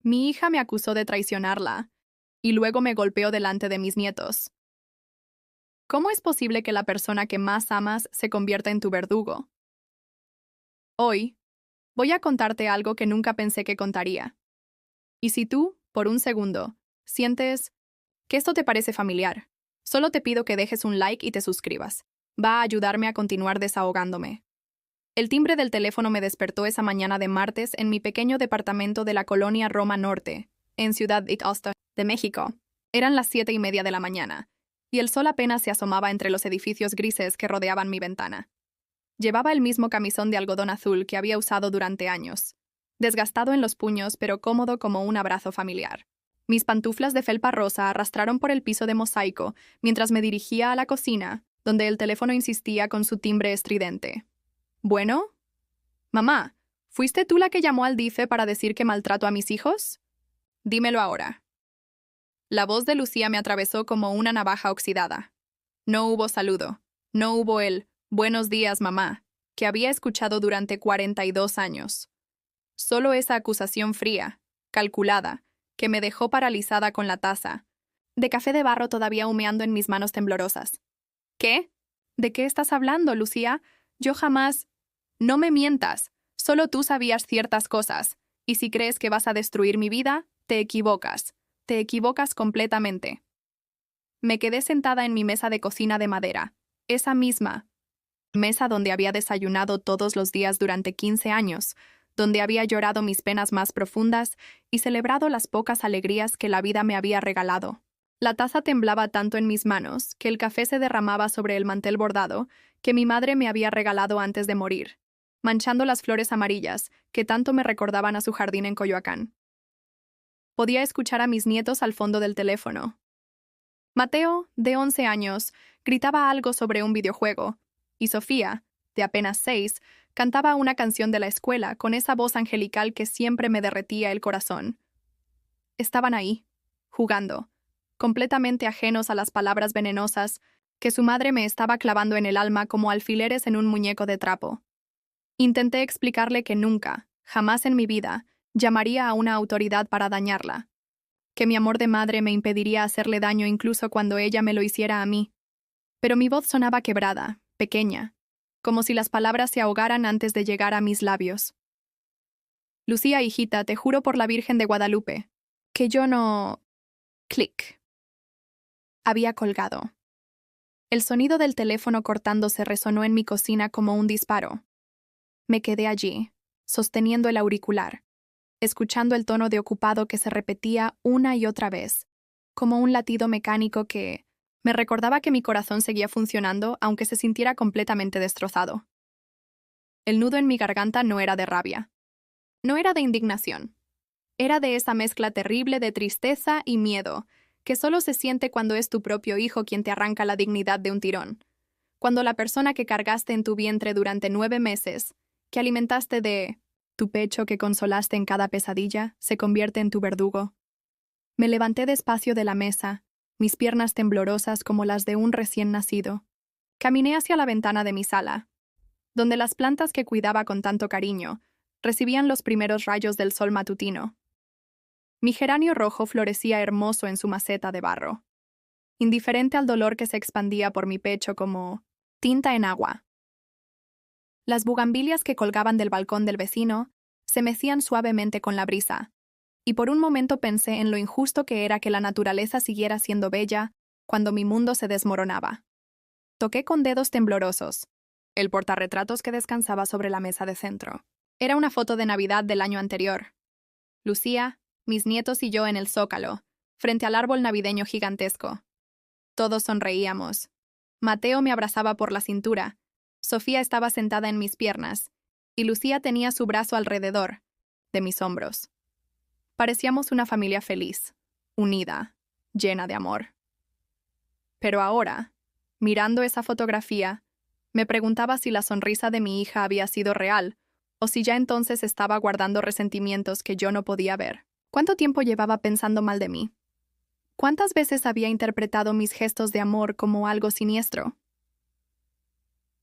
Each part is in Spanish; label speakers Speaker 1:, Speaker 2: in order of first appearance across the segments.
Speaker 1: Mi hija me acusó de traicionarla y luego me golpeó delante de mis nietos. ¿Cómo es posible que la persona que más amas se convierta en tu verdugo? Hoy, voy a contarte algo que nunca pensé que contaría. Y si tú, por un segundo, sientes que esto te parece familiar, solo te pido que dejes un like y te suscribas. Va a ayudarme a continuar desahogándome. El timbre del teléfono me despertó esa mañana de martes en mi pequeño departamento de la colonia Roma Norte, en Ciudad Ixtapa, de México. Eran las 7:30 de la mañana, y el sol apenas se asomaba entre los edificios grises que rodeaban mi ventana. Llevaba el mismo camisón de algodón azul que había usado durante años, desgastado en los puños pero cómodo como un abrazo familiar. Mis pantuflas de felpa rosa arrastraron por el piso de mosaico mientras me dirigía a la cocina, donde el teléfono insistía con su timbre estridente. ¿Bueno? Mamá, ¿fuiste tú la que llamó al DIFE para decir que maltrato a mis hijos? Dímelo ahora. La voz de Lucía me atravesó como una navaja oxidada. No hubo saludo. No hubo el «buenos días, mamá», que había escuchado durante 42 años. Solo esa acusación fría, calculada, que me dejó paralizada con la taza de café de barro todavía humeando en mis manos temblorosas. ¿Qué? ¿De qué estás hablando, Lucía? Yo jamás... No me mientas. Solo tú sabías ciertas cosas. Y si crees que vas a destruir mi vida, te equivocas. Te equivocas completamente. Me quedé sentada en mi mesa de cocina de madera, esa misma mesa donde había desayunado todos los días durante 15 años, donde había llorado mis penas más profundas y celebrado las pocas alegrías que la vida me había regalado. La taza temblaba tanto en mis manos que el café se derramaba sobre el mantel bordado que mi madre me había regalado antes de morir, manchando las flores amarillas que tanto me recordaban a su jardín en Coyoacán. Podía escuchar a mis nietos al fondo del teléfono. Mateo, de 11 años, gritaba algo sobre un videojuego, y Sofía, de apenas 6, cantaba una canción de la escuela con esa voz angelical que siempre me derretía el corazón. Estaban ahí, jugando, completamente ajenos a las palabras venenosas que su madre me estaba clavando en el alma como alfileres en un muñeco de trapo. Intenté explicarle que nunca, jamás en mi vida, llamaría a una autoridad para dañarla, que mi amor de madre me impediría hacerle daño incluso cuando ella me lo hiciera a mí. Pero mi voz sonaba quebrada, pequeña, como si las palabras se ahogaran antes de llegar a mis labios. Lucía, hijita, te juro por la Virgen de Guadalupe, que yo no... Clic. Había colgado. El sonido del teléfono cortándose resonó en mi cocina como un disparo. Me quedé allí, sosteniendo el auricular, escuchando el tono de ocupado que se repetía una y otra vez, como un latido mecánico que me recordaba que mi corazón seguía funcionando aunque se sintiera completamente destrozado. El nudo en mi garganta no era de rabia, no era de indignación, era de esa mezcla terrible de tristeza y miedo que solo se siente cuando es tu propio hijo quien te arranca la dignidad de un tirón, cuando la persona que cargaste en tu vientre durante 9 meses, que alimentaste de tu pecho que consolaste en cada pesadilla, se convierte en tu verdugo. Me levanté despacio de la mesa, mis piernas temblorosas como las de un recién nacido. Caminé hacia la ventana de mi sala, donde las plantas que cuidaba con tanto cariño recibían los primeros rayos del sol matutino. Mi geranio rojo florecía hermoso en su maceta de barro, indiferente al dolor que se expandía por mi pecho como tinta en agua. Las bugambilias que colgaban del balcón del vecino se mecían suavemente con la brisa, y por un momento pensé en lo injusto que era que la naturaleza siguiera siendo bella cuando mi mundo se desmoronaba. Toqué con dedos temblorosos el portarretratos que descansaba sobre la mesa de centro. Era una foto de Navidad del año anterior. Lucía, mis nietos y yo en el zócalo, frente al árbol navideño gigantesco. Todos sonreíamos. Mateo me abrazaba por la cintura, Sofía estaba sentada en mis piernas, y Lucía tenía su brazo alrededor de mis hombros. Parecíamos una familia feliz, unida, llena de amor. Pero ahora, mirando esa fotografía, me preguntaba si la sonrisa de mi hija había sido real, o si ya entonces estaba guardando resentimientos que yo no podía ver. ¿Cuánto tiempo llevaba pensando mal de mí? ¿Cuántas veces había interpretado mis gestos de amor como algo siniestro?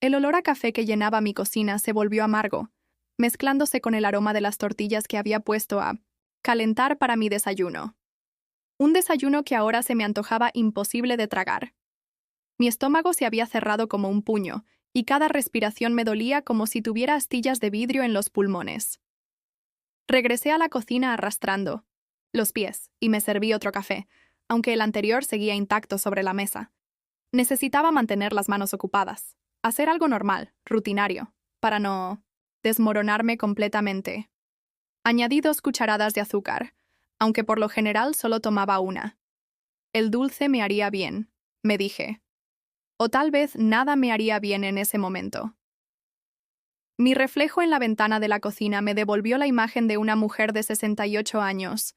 Speaker 1: El olor a café que llenaba mi cocina se volvió amargo, mezclándose con el aroma de las tortillas que había puesto a Calentar para mi desayuno. Un desayuno que ahora se me antojaba imposible de tragar. Mi estómago se había cerrado como un puño, y cada respiración me dolía como si tuviera astillas de vidrio en los pulmones. Regresé a la cocina arrastrando los pies y me serví otro café, aunque el anterior seguía intacto sobre la mesa. Necesitaba mantener las manos ocupadas, hacer algo normal, rutinario, para no desmoronarme completamente. Añadí 2 cucharadas de azúcar, aunque por lo general solo tomaba una. El dulce me haría bien, me dije. O tal vez nada me haría bien en ese momento. Mi reflejo en la ventana de la cocina me devolvió la imagen de una mujer de 68 años,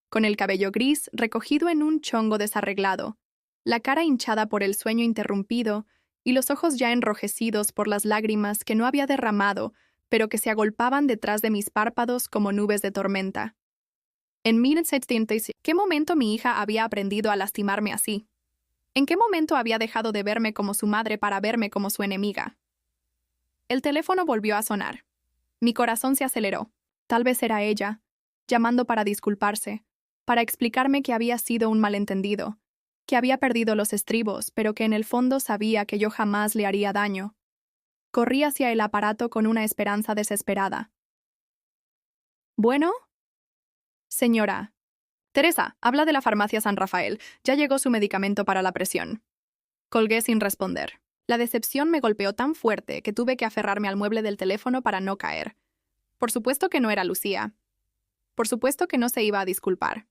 Speaker 1: con el cabello gris recogido en un chongo desarreglado, la cara hinchada por el sueño interrumpido y los ojos ya enrojecidos por las lágrimas que no había derramado, pero que se agolpaban detrás de mis párpados como nubes de tormenta. En 1970, ¿qué momento mi hija había aprendido a lastimarme así? ¿En qué momento había dejado de verme como su madre para verme como su enemiga? El teléfono volvió a sonar. Mi corazón se aceleró. Tal vez era ella, llamando para disculparse, para explicarme que había sido un malentendido, que había perdido los estribos, pero que en el fondo sabía que yo jamás le haría daño. Corrí hacia el aparato con una esperanza desesperada. ¿Bueno? Señora. Teresa, habla de la farmacia San Rafael. Ya llegó su medicamento para la presión. Colgué sin responder. La decepción me golpeó tan fuerte que tuve que aferrarme al mueble del teléfono para no caer. Por supuesto que no era Lucía. Por supuesto que no se iba a disculpar.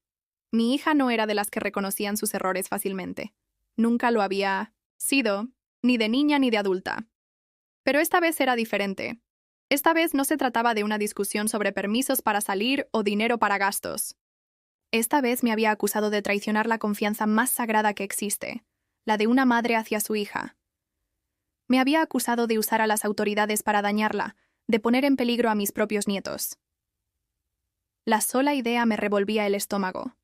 Speaker 1: Mi hija no era de las que reconocían sus errores fácilmente. Nunca lo había sido, ni de niña ni de adulta. Pero esta vez era diferente. Esta vez no se trataba de una discusión sobre permisos para salir o dinero para gastos. Esta vez me había acusado de traicionar la confianza más sagrada que existe, la de una madre hacia su hija. Me había acusado de usar a las autoridades para dañarla, de poner en peligro a mis propios nietos. La sola idea me revolvía el estómago.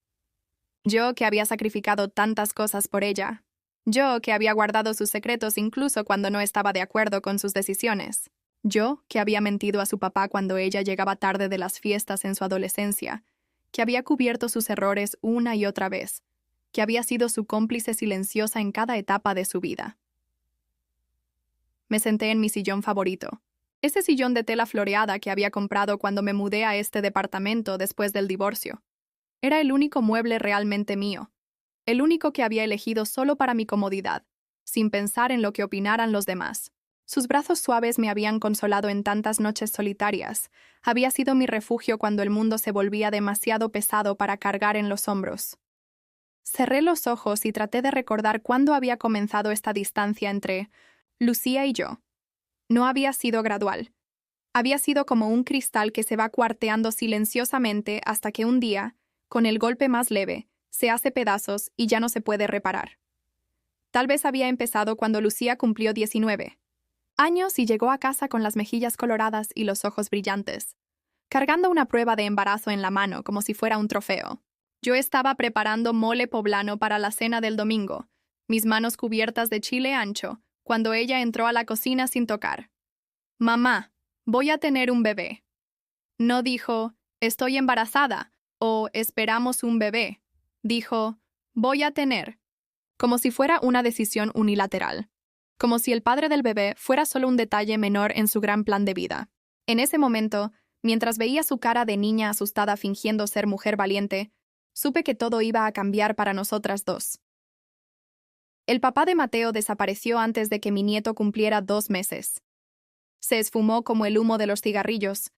Speaker 1: Yo que había sacrificado tantas cosas por ella. Yo que había guardado sus secretos incluso cuando no estaba de acuerdo con sus decisiones. Yo que había mentido a su papá cuando ella llegaba tarde de las fiestas en su adolescencia, que había cubierto sus errores una y otra vez, que había sido su cómplice silenciosa en cada etapa de su vida. Me senté en mi sillón favorito, ese sillón de tela floreada que había comprado cuando me mudé a este departamento después del divorcio. Era el único mueble realmente mío, el único que había elegido solo para mi comodidad, sin pensar en lo que opinaran los demás. Sus brazos suaves me habían consolado en tantas noches solitarias. Había sido mi refugio cuando el mundo se volvía demasiado pesado para cargar en los hombros. Cerré los ojos y traté de recordar cuándo había comenzado esta distancia entre Lucía y yo. No había sido gradual. Había sido como un cristal que se va cuarteando silenciosamente hasta que un día, con el golpe más leve, se hace pedazos y ya no se puede reparar. Tal vez había empezado cuando Lucía cumplió 19 años y llegó a casa con las mejillas coloradas y los ojos brillantes, cargando una prueba de embarazo en la mano como si fuera un trofeo. Yo estaba preparando mole poblano para la cena del domingo, mis manos cubiertas de chile ancho, cuando ella entró a la cocina sin tocar. «Mamá, voy a tener un bebé». No dijo, «Estoy embarazada» o «Esperamos un bebé». Dijo, «Voy a tener», como si fuera una decisión unilateral. Como si el padre del bebé fuera solo un detalle menor en su gran plan de vida. En ese momento, mientras veía su cara de niña asustada fingiendo ser mujer valiente, supe que todo iba a cambiar para nosotras dos. El papá de Mateo desapareció antes de que mi nieto cumpliera 2 meses. Se esfumó como el humo de los cigarrillos,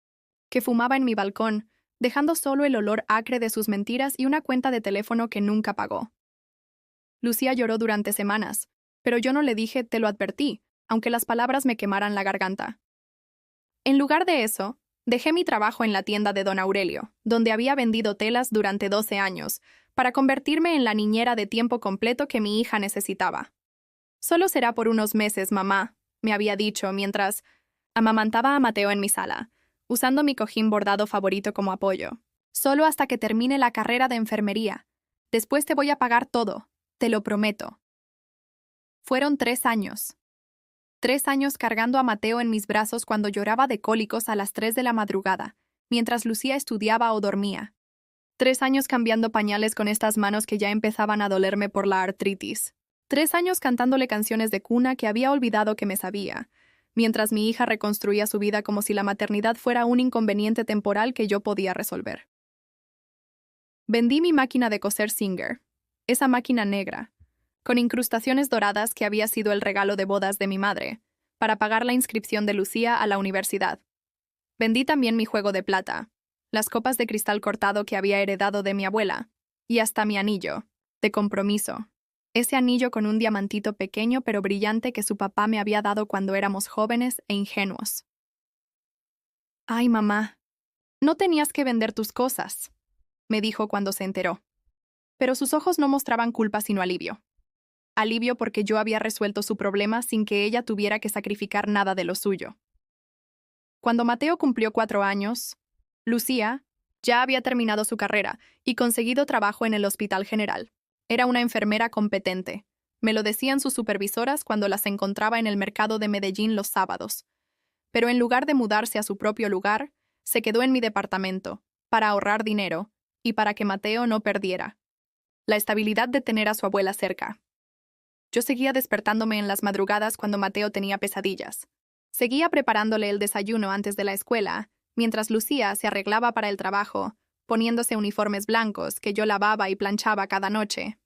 Speaker 1: que fumaba en mi balcón, dejando solo el olor acre de sus mentiras y una cuenta de teléfono que nunca pagó. Lucía lloró durante semanas, pero yo no le dije «te lo advertí», aunque las palabras me quemaran la garganta. En lugar de eso, dejé mi trabajo en la tienda de don Aurelio, donde había vendido telas durante 12 años, para convertirme en la niñera de tiempo completo que mi hija necesitaba. «Solo será por unos meses, mamá», me había dicho mientras amamantaba a Mateo en mi sala, usando mi cojín bordado favorito como apoyo. «Solo hasta que termine la carrera de enfermería. Después te voy a pagar todo, te lo prometo». Fueron 3 años. 3 años cargando a Mateo en mis brazos cuando lloraba de cólicos a las 3 de la madrugada, mientras Lucía estudiaba o dormía. 3 años cambiando pañales con estas manos que ya empezaban a dolerme por la artritis. 3 años cantándole canciones de cuna que había olvidado que me sabía, mientras mi hija reconstruía su vida como si la maternidad fuera un inconveniente temporal que yo podía resolver. Vendí mi máquina de coser Singer, esa máquina negra, con incrustaciones doradas que había sido el regalo de bodas de mi madre, para pagar la inscripción de Lucía a la universidad. Vendí también mi juego de plata, las copas de cristal cortado que había heredado de mi abuela, y hasta mi anillo, de compromiso. Ese anillo con un diamantito pequeño pero brillante que su papá me había dado cuando éramos jóvenes e ingenuos. «Ay, mamá, no tenías que vender tus cosas», me dijo cuando se enteró. Pero sus ojos no mostraban culpa sino alivio. Alivio porque yo había resuelto su problema sin que ella tuviera que sacrificar nada de lo suyo. Cuando Mateo cumplió 4 años, Lucía ya había terminado su carrera y conseguido trabajo en el Hospital General. Era una enfermera competente. Me lo decían sus supervisoras cuando las encontraba en el mercado de Medellín los sábados. Pero en lugar de mudarse a su propio lugar, se quedó en mi departamento, para ahorrar dinero y para que Mateo no perdiera la estabilidad de tener a su abuela cerca. Yo seguía despertándome en las madrugadas cuando Mateo tenía pesadillas. Seguía preparándole el desayuno antes de la escuela, mientras Lucía se arreglaba para el trabajo, poniéndose uniformes blancos que yo lavaba y planchaba cada noche.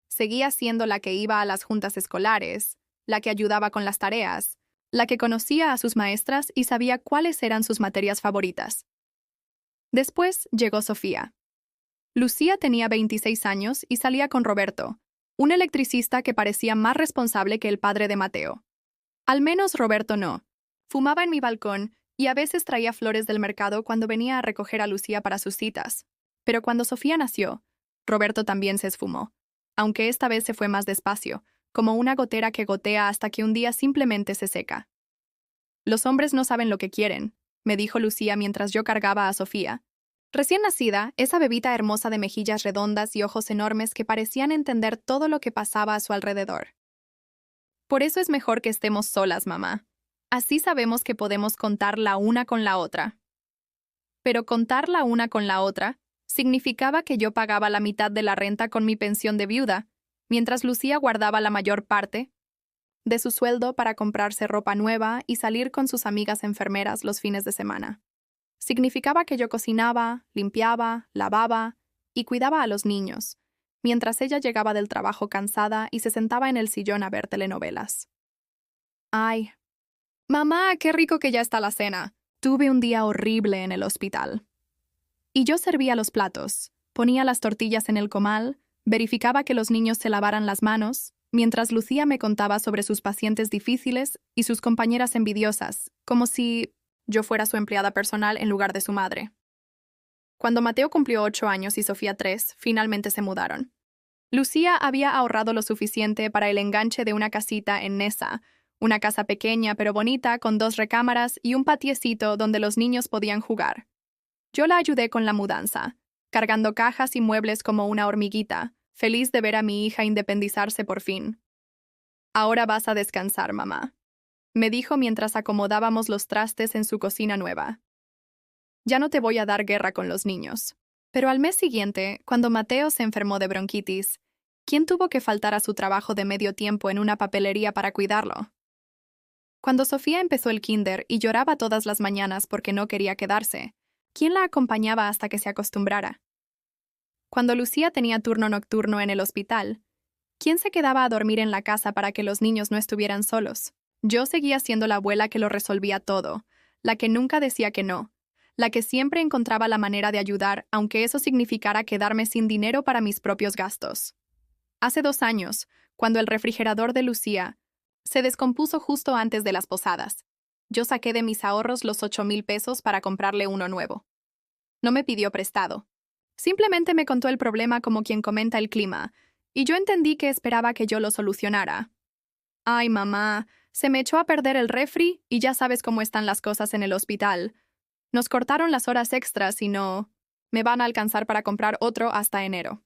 Speaker 1: Seguía siendo la que iba a las juntas escolares, la que ayudaba con las tareas, la que conocía a sus maestras y sabía cuáles eran sus materias favoritas. Después llegó Sofía. Lucía tenía 26 años y salía con Roberto, un electricista que parecía más responsable que el padre de Mateo. Al menos Roberto no. Fumaba en mi balcón y a veces traía flores del mercado cuando venía a recoger a Lucía para sus citas. Pero cuando Sofía nació, Roberto también se esfumó, aunque esta vez se fue más despacio, como una gotera que gotea hasta que un día simplemente se seca. «Los hombres no saben lo que quieren», me dijo Lucía mientras yo cargaba a Sofía. Recién nacida, esa bebita hermosa de mejillas redondas y ojos enormes que parecían entender todo lo que pasaba a su alrededor. «Por eso es mejor que estemos solas, mamá. Así sabemos que podemos contar la una con la otra». Pero contar la una con la otra significaba que yo pagaba la mitad de la renta con mi pensión de viuda, mientras Lucía guardaba la mayor parte de su sueldo para comprarse ropa nueva y salir con sus amigas enfermeras los fines de semana. Significaba que yo cocinaba, limpiaba, lavaba y cuidaba a los niños, mientras ella llegaba del trabajo cansada y se sentaba en el sillón a ver telenovelas. «Ay, mamá, qué rico que ya está la cena. Tuve un día horrible en el hospital». Y yo servía los platos, ponía las tortillas en el comal, verificaba que los niños se lavaran las manos, mientras Lucía me contaba sobre sus pacientes difíciles y sus compañeras envidiosas, como si yo fuera su empleada personal en lugar de su madre. Cuando Mateo cumplió 8 años y Sofía 3, finalmente se mudaron. Lucía había ahorrado lo suficiente para el enganche de una casita en Nesa, una casa pequeña pero bonita con 2 recámaras y un patiecito donde los niños podían jugar. Yo la ayudé con la mudanza, cargando cajas y muebles como una hormiguita, feliz de ver a mi hija independizarse por fin. «Ahora vas a descansar, mamá», me dijo mientras acomodábamos los trastes en su cocina nueva. «Ya no te voy a dar guerra con los niños». Pero al mes siguiente, cuando Mateo se enfermó de bronquitis, ¿quién tuvo que faltar a su trabajo de medio tiempo en una papelería para cuidarlo? Cuando Sofía empezó el kinder y lloraba todas las mañanas porque no quería quedarse, ¿quién la acompañaba hasta que se acostumbrara? Cuando Lucía tenía turno nocturno en el hospital, ¿quién se quedaba a dormir en la casa para que los niños no estuvieran solos? Yo seguía siendo la abuela que lo resolvía todo, la que nunca decía que no, la que siempre encontraba la manera de ayudar, aunque eso significara quedarme sin dinero para mis propios gastos. Hace 2 años, cuando el refrigerador de Lucía se descompuso justo antes de las posadas, yo saqué de mis ahorros los 8,000 pesos para comprarle uno nuevo. No me pidió prestado. Simplemente me contó el problema como quien comenta el clima, y yo entendí que esperaba que yo lo solucionara. «Ay, mamá, se me echó a perder el refri y ya sabes cómo están las cosas en el hospital. Nos cortaron las horas extras y no me van a alcanzar para comprar otro hasta enero».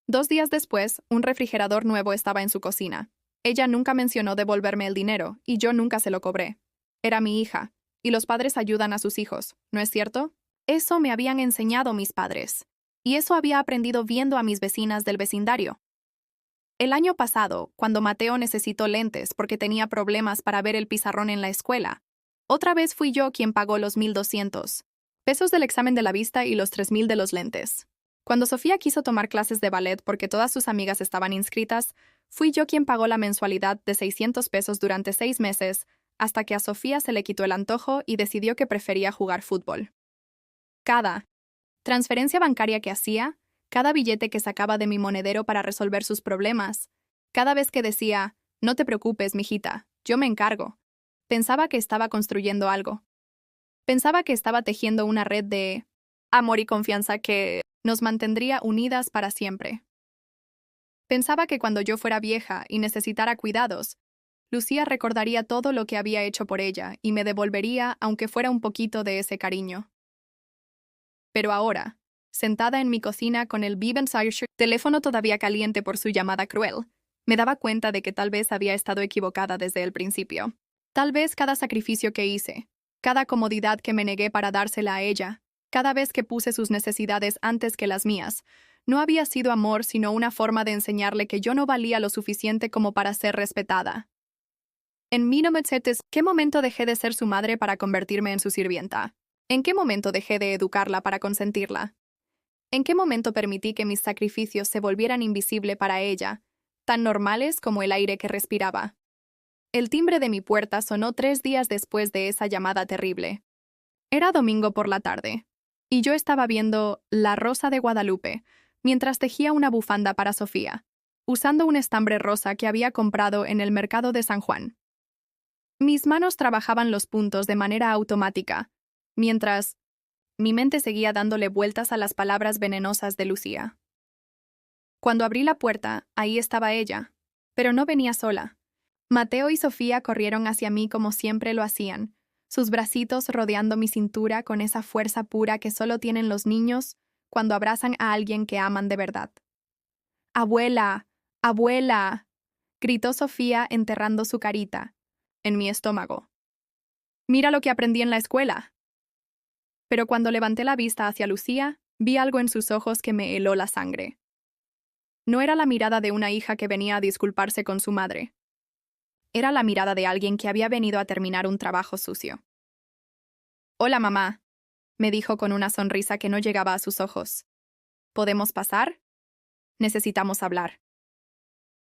Speaker 1: 2 días después, un refrigerador nuevo estaba en su cocina. Ella nunca mencionó devolverme el dinero, y yo nunca se lo cobré. Era mi hija, y los padres ayudan a sus hijos, ¿no es cierto? Eso me habían enseñado mis padres. Y eso había aprendido viendo a mis vecinas del vecindario. El año pasado, cuando Mateo necesitó lentes porque tenía problemas para ver el pizarrón en la escuela, otra vez fui yo quien pagó los 1,200 pesos del examen de la vista y los 3,000 de los lentes. Cuando Sofía quiso tomar clases de ballet porque todas sus amigas estaban inscritas, fui yo quien pagó la mensualidad de 600 pesos durante 6 meses, hasta que a Sofía se le quitó el antojo y decidió que prefería jugar fútbol. Cada transferencia bancaria que hacía, cada billete que sacaba de mi monedero para resolver sus problemas, cada vez que decía, no te preocupes, mijita, yo me encargo, pensaba que estaba construyendo algo. Pensaba que estaba tejiendo una red de amor y confianza que nos mantendría unidas para siempre. Pensaba que cuando yo fuera vieja y necesitara cuidados, Lucía recordaría todo lo que había hecho por ella y me devolvería, aunque fuera un poquito de ese cariño. Pero ahora, sentada en mi cocina con el Devonshire teléfono todavía caliente por su llamada cruel, me daba cuenta de que tal vez había estado equivocada desde el principio. Tal vez cada sacrificio que hice, cada comodidad que me negué para dársela a ella, cada vez que puse sus necesidades antes que las mías, no había sido amor sino una forma de enseñarle que yo no valía lo suficiente como para ser respetada. En 1900, ¿qué momento dejé de ser su madre para convertirme en su sirvienta? ¿En qué momento dejé de educarla para consentirla? ¿En qué momento permití que mis sacrificios se volvieran invisibles para ella, tan normales como el aire que respiraba? El timbre de mi puerta sonó 3 días después de esa llamada terrible. Era domingo por la tarde, y yo estaba viendo La Rosa de Guadalupe, mientras tejía una bufanda para Sofía, usando un estambre rosa que había comprado en el mercado de San Juan. Mis manos trabajaban los puntos de manera automática, mientras mi mente seguía dándole vueltas a las palabras venenosas de Lucía. Cuando abrí la puerta, ahí estaba ella, pero no venía sola. Mateo y Sofía corrieron hacia mí como siempre lo hacían, sus bracitos rodeando mi cintura con esa fuerza pura que solo tienen los niños cuando abrazan a alguien que aman de verdad. ¡Abuela! ¡Abuela!, gritó Sofía enterrando su carita en mi estómago. ¡Mira lo que aprendí en la escuela! Pero cuando levanté la vista hacia Lucía, vi algo en sus ojos que me heló la sangre. No era la mirada de una hija que venía a disculparse con su madre. Era la mirada de alguien que había venido a terminar un trabajo sucio. «Hola, mamá», me dijo con una sonrisa que no llegaba a sus ojos. «¿Podemos pasar? Necesitamos hablar».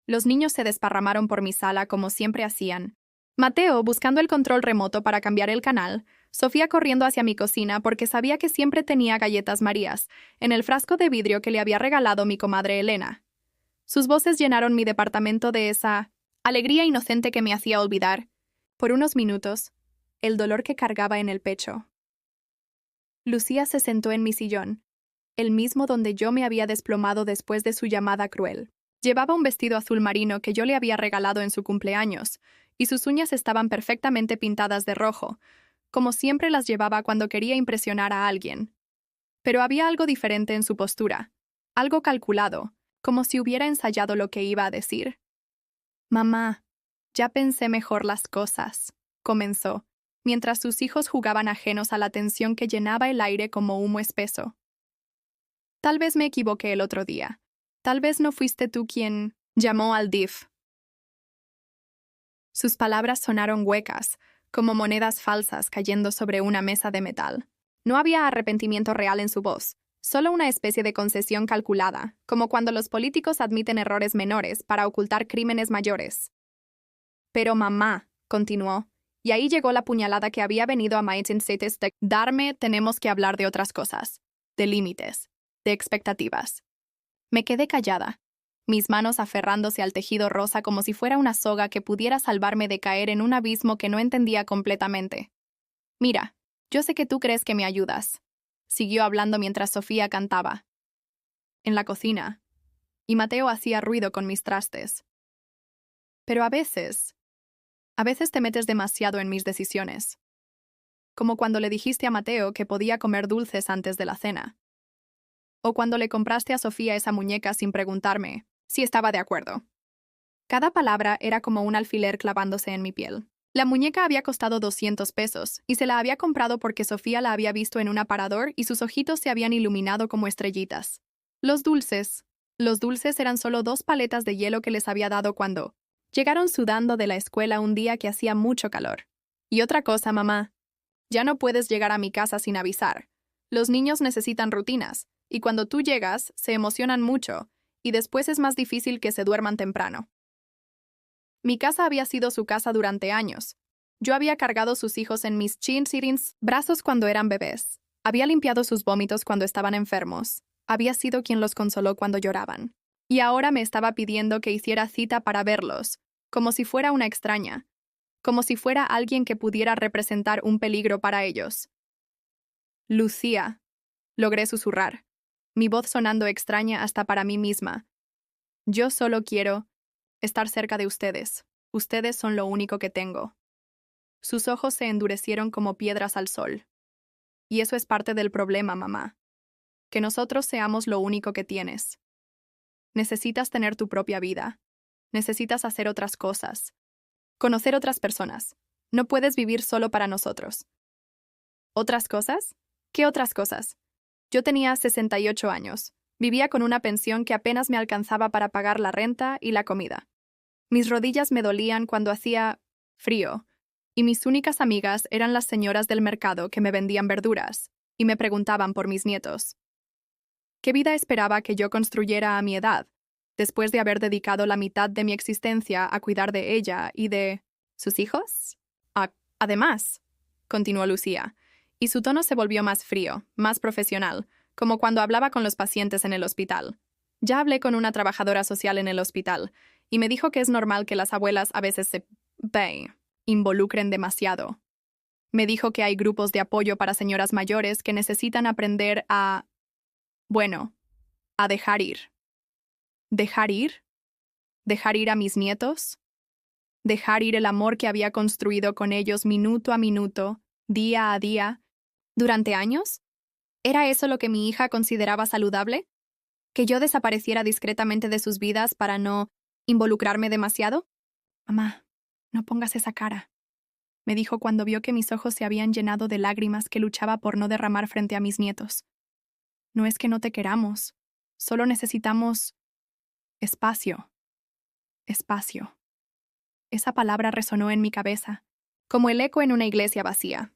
Speaker 1: Los niños se desparramaron por mi sala como siempre hacían. Mateo buscando el control remoto para cambiar el canal, Sofía corriendo hacia mi cocina porque sabía que siempre tenía galletas Marías en el frasco de vidrio que le había regalado mi comadre Elena. Sus voces llenaron mi departamento de esa alegría inocente que me hacía olvidar, por unos minutos, el dolor que cargaba en el pecho. Lucía se sentó en mi sillón, el mismo donde yo me había desplomado después de su llamada cruel. Llevaba un vestido azul marino que yo le había regalado en su cumpleaños, y sus uñas estaban perfectamente pintadas de rojo, como siempre las llevaba cuando quería impresionar a alguien. Pero había algo diferente en su postura, algo calculado, como si hubiera ensayado lo que iba a decir. «Mamá, ya pensé mejor las cosas», comenzó, mientras sus hijos jugaban ajenos a la tensión que llenaba el aire como humo espeso. «Tal vez me equivoqué el otro día. Tal vez no fuiste tú quien llamó al DIF». Sus palabras sonaron huecas, como monedas falsas cayendo sobre una mesa de metal. No había arrepentimiento real en su voz, solo una especie de concesión calculada, como cuando los políticos admiten errores menores para ocultar crímenes mayores. «Pero mamá», continuó, y ahí llegó la puñalada que había venido a Maiten Setes de darme. «Tenemos que hablar de otras cosas, de límites, de expectativas». Me quedé callada, mis manos aferrándose al tejido rosa como si fuera una soga que pudiera salvarme de caer en un abismo que no entendía completamente. «Mira, yo sé que tú crees que me ayudas», siguió hablando mientras Sofía cantaba en la cocina, y Mateo hacía ruido con mis trastes. «Pero a veces te metes demasiado en mis decisiones. Como cuando le dijiste a Mateo que podía comer dulces antes de la cena. O cuando le compraste a Sofía esa muñeca sin preguntarme si estaba de acuerdo». Cada palabra era como un alfiler clavándose en mi piel. La muñeca había costado 200 pesos y se la había comprado porque Sofía la había visto en un aparador y sus ojitos se habían iluminado como estrellitas. Los dulces. Los dulces eran solo 2 paletas de hielo que les había dado cuando llegaron sudando de la escuela un día que hacía mucho calor. Y otra cosa, mamá. Ya no puedes llegar a mi casa sin avisar. Los niños necesitan rutinas, y cuando tú llegas, se emocionan mucho, y después es más difícil que se duerman temprano. Mi casa había sido su casa durante años. Yo había cargado sus hijos en mis chin-sirins brazos cuando eran bebés. Había limpiado sus vómitos cuando estaban enfermos. Había sido quien los consoló cuando lloraban. Y ahora me estaba pidiendo que hiciera cita para verlos, como si fuera una extraña, como si fuera alguien que pudiera representar un peligro para ellos. Lucía, logré susurrar, mi voz sonando extraña hasta para mí misma. Yo solo quiero estar cerca de ustedes. Ustedes son lo único que tengo. Sus ojos se endurecieron como piedras al sol. Y eso es parte del problema, mamá. Que nosotros seamos lo único que tienes. Necesitas tener tu propia vida. Necesitas hacer otras cosas. Conocer otras personas. No puedes vivir solo para nosotros. ¿Otras cosas? ¿Qué otras cosas? Yo tenía 68 años. Vivía con una pensión que apenas me alcanzaba para pagar la renta y la comida. Mis rodillas me dolían cuando hacía frío, y mis únicas amigas eran las señoras del mercado que me vendían verduras y me preguntaban por mis nietos. ¿Qué vida esperaba que yo construyera a mi edad, después de haber dedicado la mitad de mi existencia a cuidar de ella y de sus hijos? Además, continuó Lucía, y su tono se volvió más frío, más profesional, como cuando hablaba con los pacientes en el hospital. Ya hablé con una trabajadora social en el hospital, y me dijo que es normal que las abuelas a veces se involucren demasiado. Me dijo que hay grupos de apoyo para señoras mayores que necesitan aprender a dejar ir. ¿Dejar ir? ¿Dejar ir a mis nietos? ¿Dejar ir el amor que había construido con ellos minuto a minuto, día a día, durante años? ¿Era eso lo que mi hija consideraba saludable? ¿Que yo desapareciera discretamente de sus vidas para no involucrarme demasiado? Mamá, no pongas esa cara, me dijo cuando vio que mis ojos se habían llenado de lágrimas que luchaba por no derramar frente a mis nietos. No es que no te queramos, solo necesitamos espacio. Espacio. Esa palabra resonó en mi cabeza, como el eco en una iglesia vacía.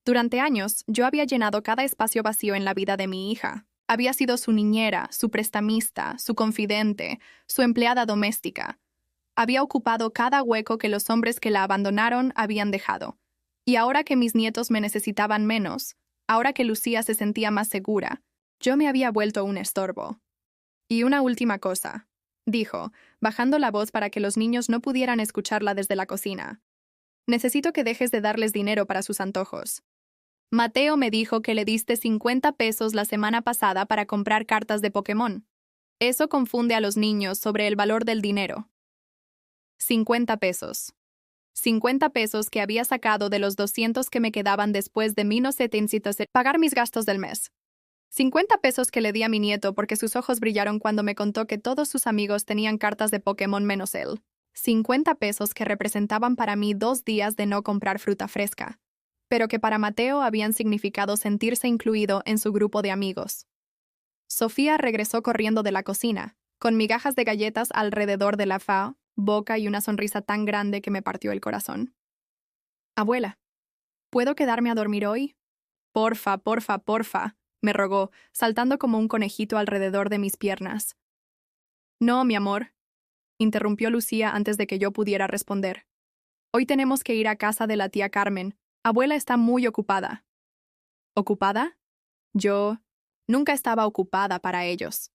Speaker 1: Durante años, yo había llenado cada espacio vacío en la vida de mi hija. Había sido su niñera, su prestamista, su confidente, su empleada doméstica. Había ocupado cada hueco que los hombres que la abandonaron habían dejado. Y ahora que mis nietos me necesitaban menos, ahora que Lucía se sentía más segura, yo me había vuelto un estorbo. Y una última cosa, dijo, bajando la voz para que los niños no pudieran escucharla desde la cocina. Necesito que dejes de darles dinero para sus antojos. Mateo me dijo que le diste 50 pesos la semana pasada para comprar cartas de Pokémon. Eso confunde a los niños sobre el valor del dinero. 50 pesos. 50 pesos que había sacado de los 200 que me quedaban después de mi pagar mis gastos del mes. 50 pesos que le di a mi nieto porque sus ojos brillaron cuando me contó que todos sus amigos tenían cartas de Pokémon menos él. 50 pesos que representaban para mí 2 días de no comprar fruta fresca, pero que para Mateo habían significado sentirse incluido en su grupo de amigos. Sofía regresó corriendo de la cocina, con migajas de galletas alrededor de la boca y una sonrisa tan grande que me partió el corazón. Abuela, ¿puedo quedarme a dormir hoy? Porfa, porfa, porfa, me rogó, saltando como un conejito alrededor de mis piernas. No, mi amor, interrumpió Lucía antes de que yo pudiera responder. Hoy tenemos que ir a casa de la tía Carmen. Abuela está muy ocupada. ¿Ocupada? Yo nunca estaba ocupada para ellos.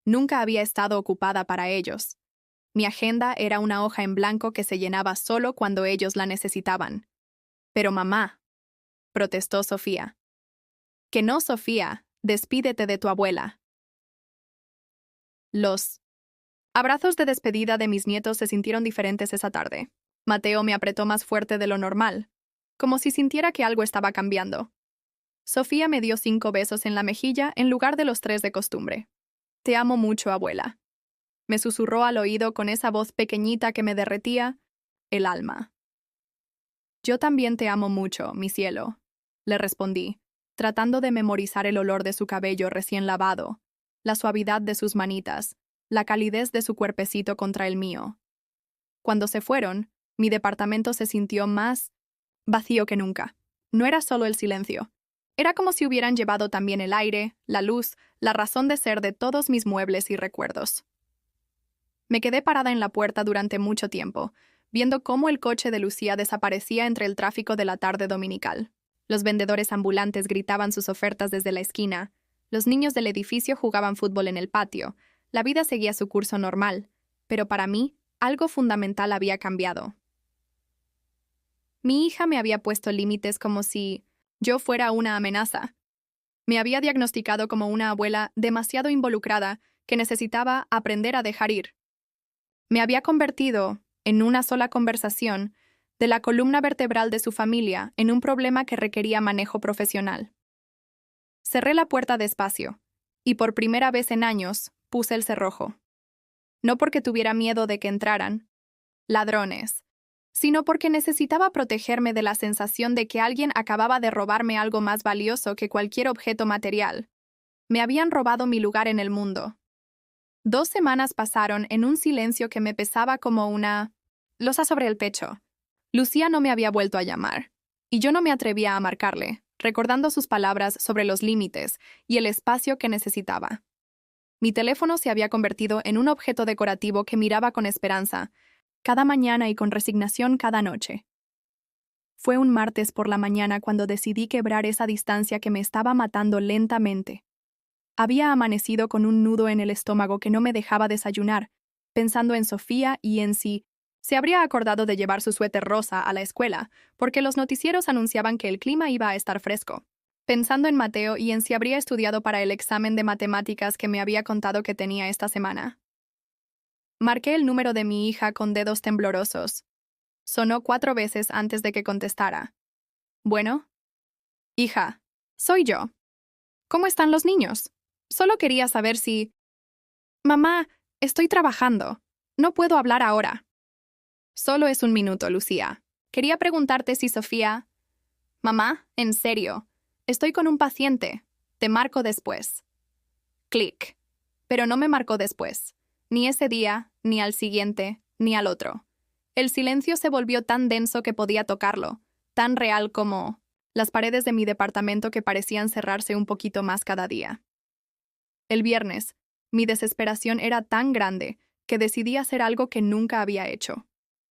Speaker 1: Nunca había estado ocupada para ellos. Mi agenda era una hoja en blanco que se llenaba solo cuando ellos la necesitaban. Pero mamá, protestó Sofía. Que no, Sofía, despídete de tu abuela. Los abrazos de despedida de mis nietos se sintieron diferentes esa tarde. Mateo me apretó más fuerte de lo normal, como si sintiera que algo estaba cambiando. Sofía me dio 5 besos en la mejilla en lugar de los 3 de costumbre. Te amo mucho, abuela. Me susurró al oído con esa voz pequeñita que me derretía el alma. Yo también te amo mucho, mi cielo, le respondí, tratando de memorizar el olor de su cabello recién lavado, la suavidad de sus manitas, la calidez de su cuerpecito contra el mío. Cuando se fueron, mi departamento se sintió más vacío que nunca. No era solo el silencio. Era como si hubieran llevado también el aire, la luz, la razón de ser de todos mis muebles y recuerdos. Me quedé parada en la puerta durante mucho tiempo, viendo cómo el coche de Lucía desaparecía entre el tráfico de la tarde dominical. Los vendedores ambulantes gritaban sus ofertas desde la esquina. Los niños del edificio jugaban fútbol en el patio. La vida seguía su curso normal, pero para mí, algo fundamental había cambiado. Mi hija me había puesto límites como si yo fuera una amenaza. Me había diagnosticado como una abuela demasiado involucrada que necesitaba aprender a dejar ir. Me había convertido, en una sola conversación, de la columna vertebral de su familia en un problema que requería manejo profesional. Cerré la puerta despacio, y por primera vez en años puse el cerrojo. No porque tuviera miedo de que entraran ladrones, sino porque necesitaba protegerme de la sensación de que alguien acababa de robarme algo más valioso que cualquier objeto material. Me habían robado mi lugar en el mundo. 2 semanas pasaron en un silencio que me pesaba como una losa sobre el pecho. Lucía no me había vuelto a llamar, y yo no me atrevía a marcarle, recordando sus palabras sobre los límites y el espacio que necesitaba. Mi teléfono se había convertido en un objeto decorativo que miraba con esperanza, cada mañana y con resignación cada noche. Fue un martes por la mañana cuando decidí quebrar esa distancia que me estaba matando lentamente. Había amanecido con un nudo en el estómago que no me dejaba desayunar, pensando en Sofía y en si se habría acordado de llevar su suéter rosa a la escuela, porque los noticieros anunciaban que el clima iba a estar fresco. Pensando en Mateo y en si habría estudiado para el examen de matemáticas que me había contado que tenía esta semana. Marqué el número de mi hija con dedos temblorosos. Sonó 4 veces antes de que contestara. Bueno. Hija, soy yo. ¿Cómo están los niños? Solo quería saber si... Mamá, estoy trabajando. No puedo hablar ahora. Solo es un minuto, Lucía. Quería preguntarte si Sofía... Mamá, en serio. Estoy con un paciente. Te marco después. Clic. Pero no me marcó después. Ni ese día, ni al siguiente, ni al otro. El silencio se volvió tan denso que podía tocarlo, tan real como las paredes de mi departamento que parecían cerrarse un poquito más cada día. El viernes, mi desesperación era tan grande que decidí hacer algo que nunca había hecho.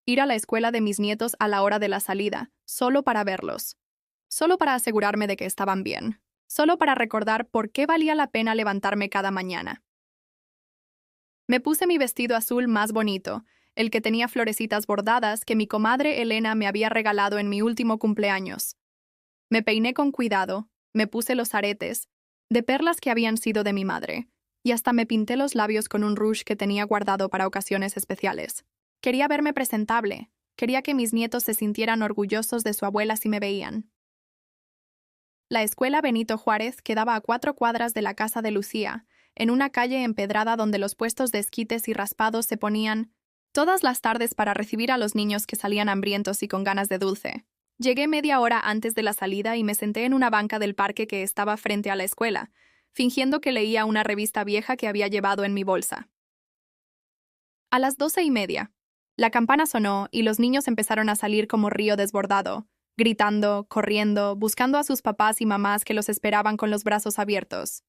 Speaker 1: Ir a la escuela de mis nietos a la hora de la salida, solo para verlos. Solo para asegurarme de que estaban bien. Solo para recordar por qué valía la pena levantarme cada mañana. Me puse mi vestido azul más bonito, el que tenía florecitas bordadas que mi comadre Elena me había regalado en mi último cumpleaños. Me peiné con cuidado, me puse los aretes, de perlas que habían sido de mi madre, y hasta me pinté los labios con un rouge que tenía guardado para ocasiones especiales. Quería verme presentable, quería que mis nietos se sintieran orgullosos de su abuela si me veían. La escuela Benito Juárez quedaba a 4 cuadras de la casa de Lucía, en una calle empedrada donde los puestos de esquites y raspados se ponían todas las tardes para recibir a los niños que salían hambrientos y con ganas de dulce. Llegué media hora antes de la salida y me senté en una banca del parque que estaba frente a la escuela, fingiendo que leía una revista vieja que había llevado en mi bolsa. A las 12:30, la campana sonó y los niños empezaron a salir como río desbordado, gritando, corriendo, buscando a sus papás y mamás que los esperaban con los brazos abiertos.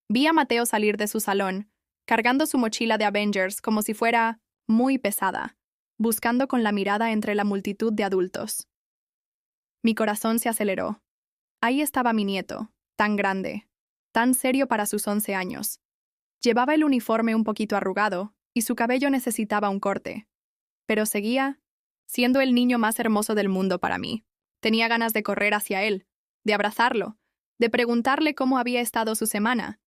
Speaker 1: Vi a Mateo salir de su salón, cargando su mochila de Avengers como si fuera muy pesada, buscando con la mirada entre la multitud de adultos. Mi corazón se aceleró. Ahí estaba mi nieto, tan grande, tan serio para sus 11 años. Llevaba el uniforme un poquito arrugado y su cabello necesitaba un corte. Pero seguía siendo el niño más hermoso del mundo para mí. Tenía ganas de correr hacia él, de abrazarlo, de preguntarle cómo había estado su semana.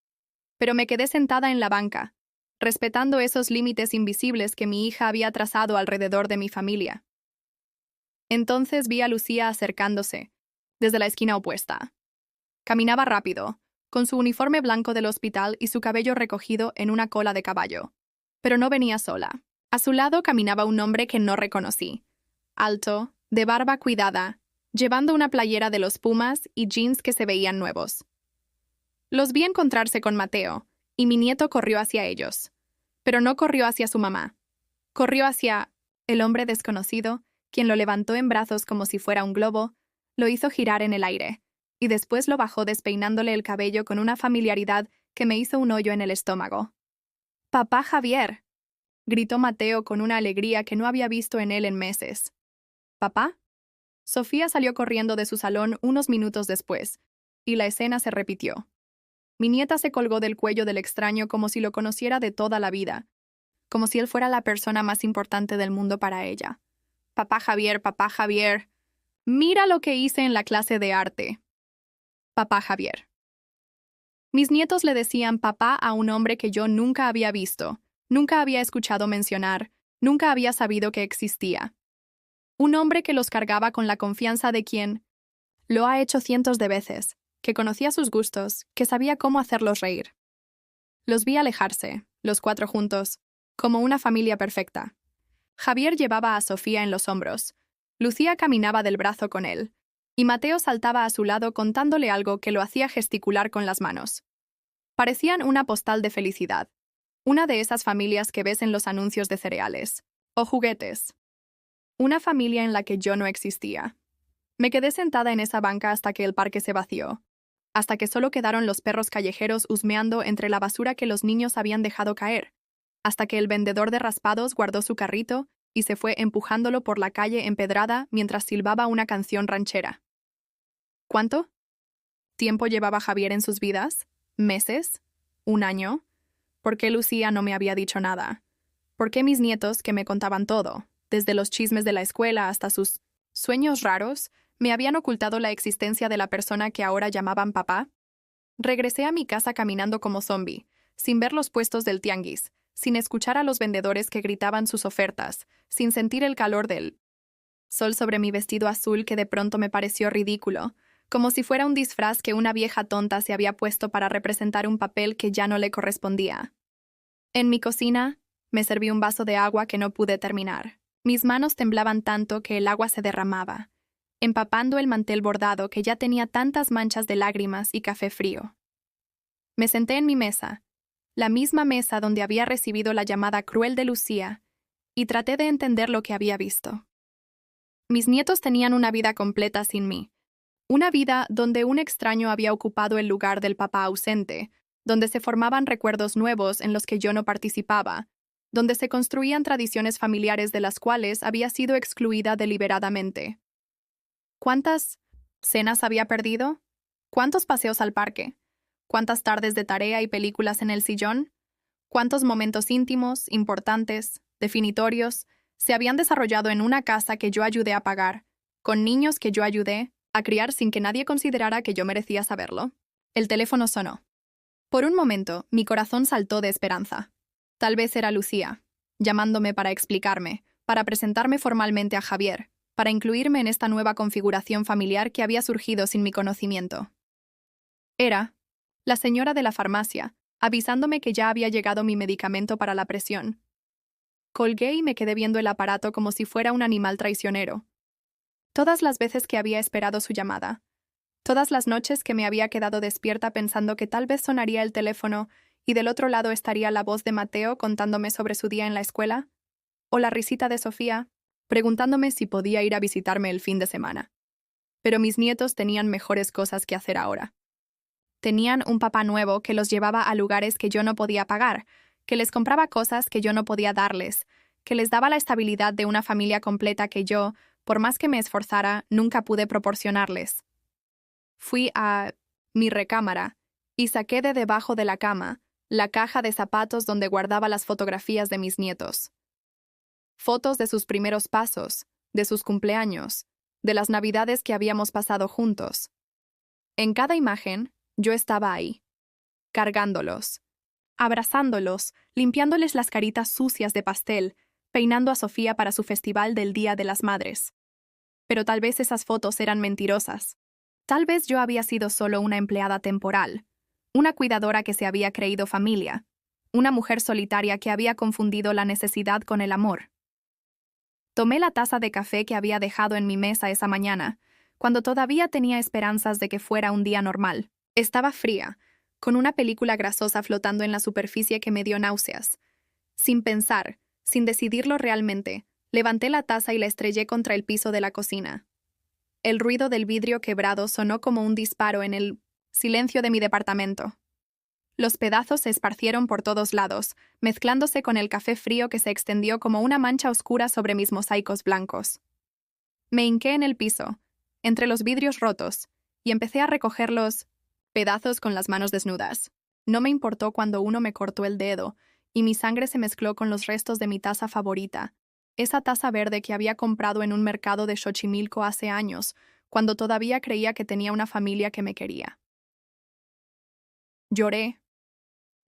Speaker 1: Pero me quedé sentada en la banca, respetando esos límites invisibles que mi hija había trazado alrededor de mi familia. Entonces vi a Lucía acercándose, desde la esquina opuesta. Caminaba rápido, con su uniforme blanco del hospital y su cabello recogido en una cola de caballo. Pero no venía sola. A su lado caminaba un hombre que no reconocí. Alto, de barba cuidada, llevando una playera de los Pumas y jeans que se veían nuevos. Los vi encontrarse con Mateo, y mi nieto corrió hacia ellos. Pero no corrió hacia su mamá. Corrió hacia el hombre desconocido, quien lo levantó en brazos como si fuera un globo, lo hizo girar en el aire, y después lo bajó despeinándole el cabello con una familiaridad que me hizo un hoyo en el estómago. «¡Papá Javier!», gritó Mateo con una alegría que no había visto en él en meses. «¿Papá?». Sofía salió corriendo de su salón unos minutos después, y la escena se repitió. Mi nieta se colgó del cuello del extraño como si lo conociera de toda la vida, como si él fuera la persona más importante del mundo para ella. «Papá Javier, mira lo que hice en la clase de arte». Papá Javier. Mis nietos le decían papá a un hombre que yo nunca había visto, nunca había escuchado mencionar, nunca había sabido que existía. Un hombre que los cargaba con la confianza de quien lo ha hecho cientos de veces, que conocía sus gustos, que sabía cómo hacerlos reír. Los vi alejarse, los cuatro juntos, como una familia perfecta. Javier llevaba a Sofía en los hombros, Lucía caminaba del brazo con él, y Mateo saltaba a su lado contándole algo que lo hacía gesticular con las manos. Parecían una postal de felicidad, una de esas familias que ves en los anuncios de cereales o juguetes. Una familia en la que yo no existía. Me quedé sentada en esa banca hasta que el parque se vació, hasta que solo quedaron los perros callejeros husmeando entre la basura que los niños habían dejado caer, hasta que el vendedor de raspados guardó su carrito y se fue empujándolo por la calle empedrada mientras silbaba una canción ranchera. ¿Cuánto tiempo llevaba Javier en sus vidas? ¿Meses? ¿Un año? ¿Por qué Lucía no me había dicho nada? ¿Por qué mis nietos, que me contaban todo, desde los chismes de la escuela hasta sus sueños raros, me habían ocultado la existencia de la persona que ahora llamaban papá? Regresé a mi casa caminando como zombi, sin ver los puestos del tianguis, sin escuchar a los vendedores que gritaban sus ofertas, sin sentir el calor del sol sobre mi vestido azul que de pronto me pareció ridículo, como si fuera un disfraz que una vieja tonta se había puesto para representar un papel que ya no le correspondía. En mi cocina, me serví un vaso de agua que no pude terminar. Mis manos temblaban tanto que el agua se derramaba, empapando el mantel bordado que ya tenía tantas manchas de lágrimas y café frío. Me senté en mi mesa, la misma mesa donde había recibido la llamada cruel de Lucía, y traté de entender lo que había visto. Mis nietos tenían una vida completa sin mí, una vida donde un extraño había ocupado el lugar del papá ausente, donde se formaban recuerdos nuevos en los que yo no participaba, donde se construían tradiciones familiares de las cuales había sido excluida deliberadamente. ¿Cuántas cenas había perdido? ¿Cuántos paseos al parque? ¿Cuántas tardes de tarea y películas en el sillón? ¿Cuántos momentos íntimos, importantes, definitorios, se habían desarrollado en una casa que yo ayudé a pagar, con niños que yo ayudé a criar sin que nadie considerara que yo merecía saberlo? El teléfono sonó. Por un momento, mi corazón saltó de esperanza. Tal vez era Lucía, llamándome para explicarme, para presentarme formalmente a Javier, para incluirme en esta nueva configuración familiar que había surgido sin mi conocimiento. Era la señora de la farmacia, avisándome que ya había llegado mi medicamento para la presión. Colgué y me quedé viendo el aparato como si fuera un animal traicionero. Todas las veces que había esperado su llamada, todas las noches que me había quedado despierta pensando que tal vez sonaría el teléfono y del otro lado estaría la voz de Mateo contándome sobre su día en la escuela, o la risita de Sofía, preguntándome si podía ir a visitarme el fin de semana. Pero mis nietos tenían mejores cosas que hacer ahora. Tenían un papá nuevo que los llevaba a lugares que yo no podía pagar, que les compraba cosas que yo no podía darles, que les daba la estabilidad de una familia completa que yo, por más que me esforzara, nunca pude proporcionarles. Fui a mi recámara y saqué de debajo de la cama la caja de zapatos donde guardaba las fotografías de mis nietos. Fotos de sus primeros pasos, de sus cumpleaños, de las navidades que habíamos pasado juntos. En cada imagen, yo estaba ahí, cargándolos, abrazándolos, limpiándoles las caritas sucias de pastel, peinando a Sofía para su festival del Día de las Madres. Pero tal vez esas fotos eran mentirosas. Tal vez yo había sido solo una empleada temporal, una cuidadora que se había creído familia, una mujer solitaria que había confundido la necesidad con el amor. Tomé la taza de café que había dejado en mi mesa esa mañana, cuando todavía tenía esperanzas de que fuera un día normal. Estaba fría, con una película grasosa flotando en la superficie que me dio náuseas. Sin pensar, sin decidirlo realmente, levanté la taza y la estrellé contra el piso de la cocina. El ruido del vidrio quebrado sonó como un disparo en el silencio de mi departamento. Los pedazos se esparcieron por todos lados, mezclándose con el café frío que se extendió como una mancha oscura sobre mis mosaicos blancos. Me hinqué en el piso, entre los vidrios rotos, y empecé a recoger los pedazos con las manos desnudas. No me importó cuando uno me cortó el dedo, y mi sangre se mezcló con los restos de mi taza favorita, esa taza verde que había comprado en un mercado de Xochimilco hace años, cuando todavía creía que tenía una familia que me quería. Lloré.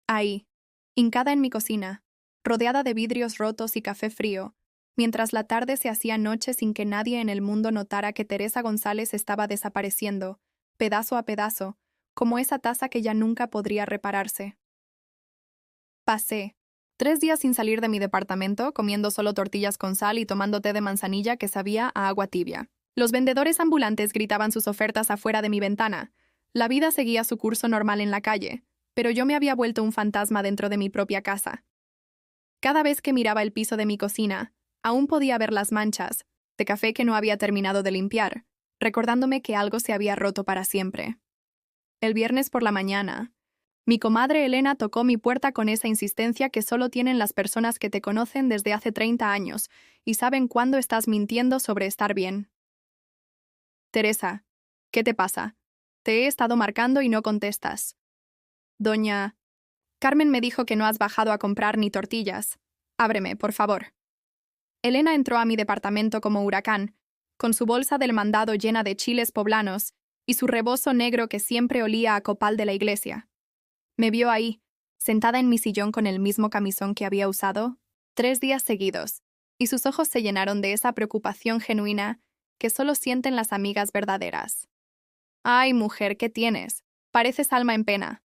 Speaker 1: Ahí, hincada en mi cocina, rodeada de vidrios rotos y café frío, mientras la tarde se hacía noche sin que nadie en el mundo notara que Teresa González estaba desapareciendo, pedazo a pedazo, como esa taza que ya nunca podría repararse. Pasé 3 días sin salir de mi departamento, comiendo solo tortillas con sal y tomando té de manzanilla que sabía a agua tibia. Los vendedores ambulantes gritaban sus ofertas afuera de mi ventana. La vida seguía su curso normal en la calle, pero yo me había vuelto un fantasma dentro de mi propia casa. Cada vez que miraba el piso de mi cocina, aún podía ver las manchas de café que no había terminado de limpiar, recordándome que algo se había roto para siempre. El viernes por la mañana, mi comadre Elena tocó mi puerta con esa insistencia que solo tienen las personas que te conocen desde hace 30 años y saben cuándo estás mintiendo sobre estar bien. Teresa, ¿qué te pasa? Te he estado marcando y no contestas. Doña Carmen me dijo que no has bajado a comprar ni tortillas. Ábreme, por favor. Elena entró a mi departamento como huracán, con su bolsa del mandado llena de chiles poblanos y su rebozo negro que siempre olía a copal de la iglesia. Me vio ahí, sentada en mi sillón con el mismo camisón que había usado 3 días seguidos, y sus ojos se llenaron de esa preocupación genuina que solo sienten las amigas verdaderas. «Ay, mujer, ¿qué tienes? Pareces alma en pena».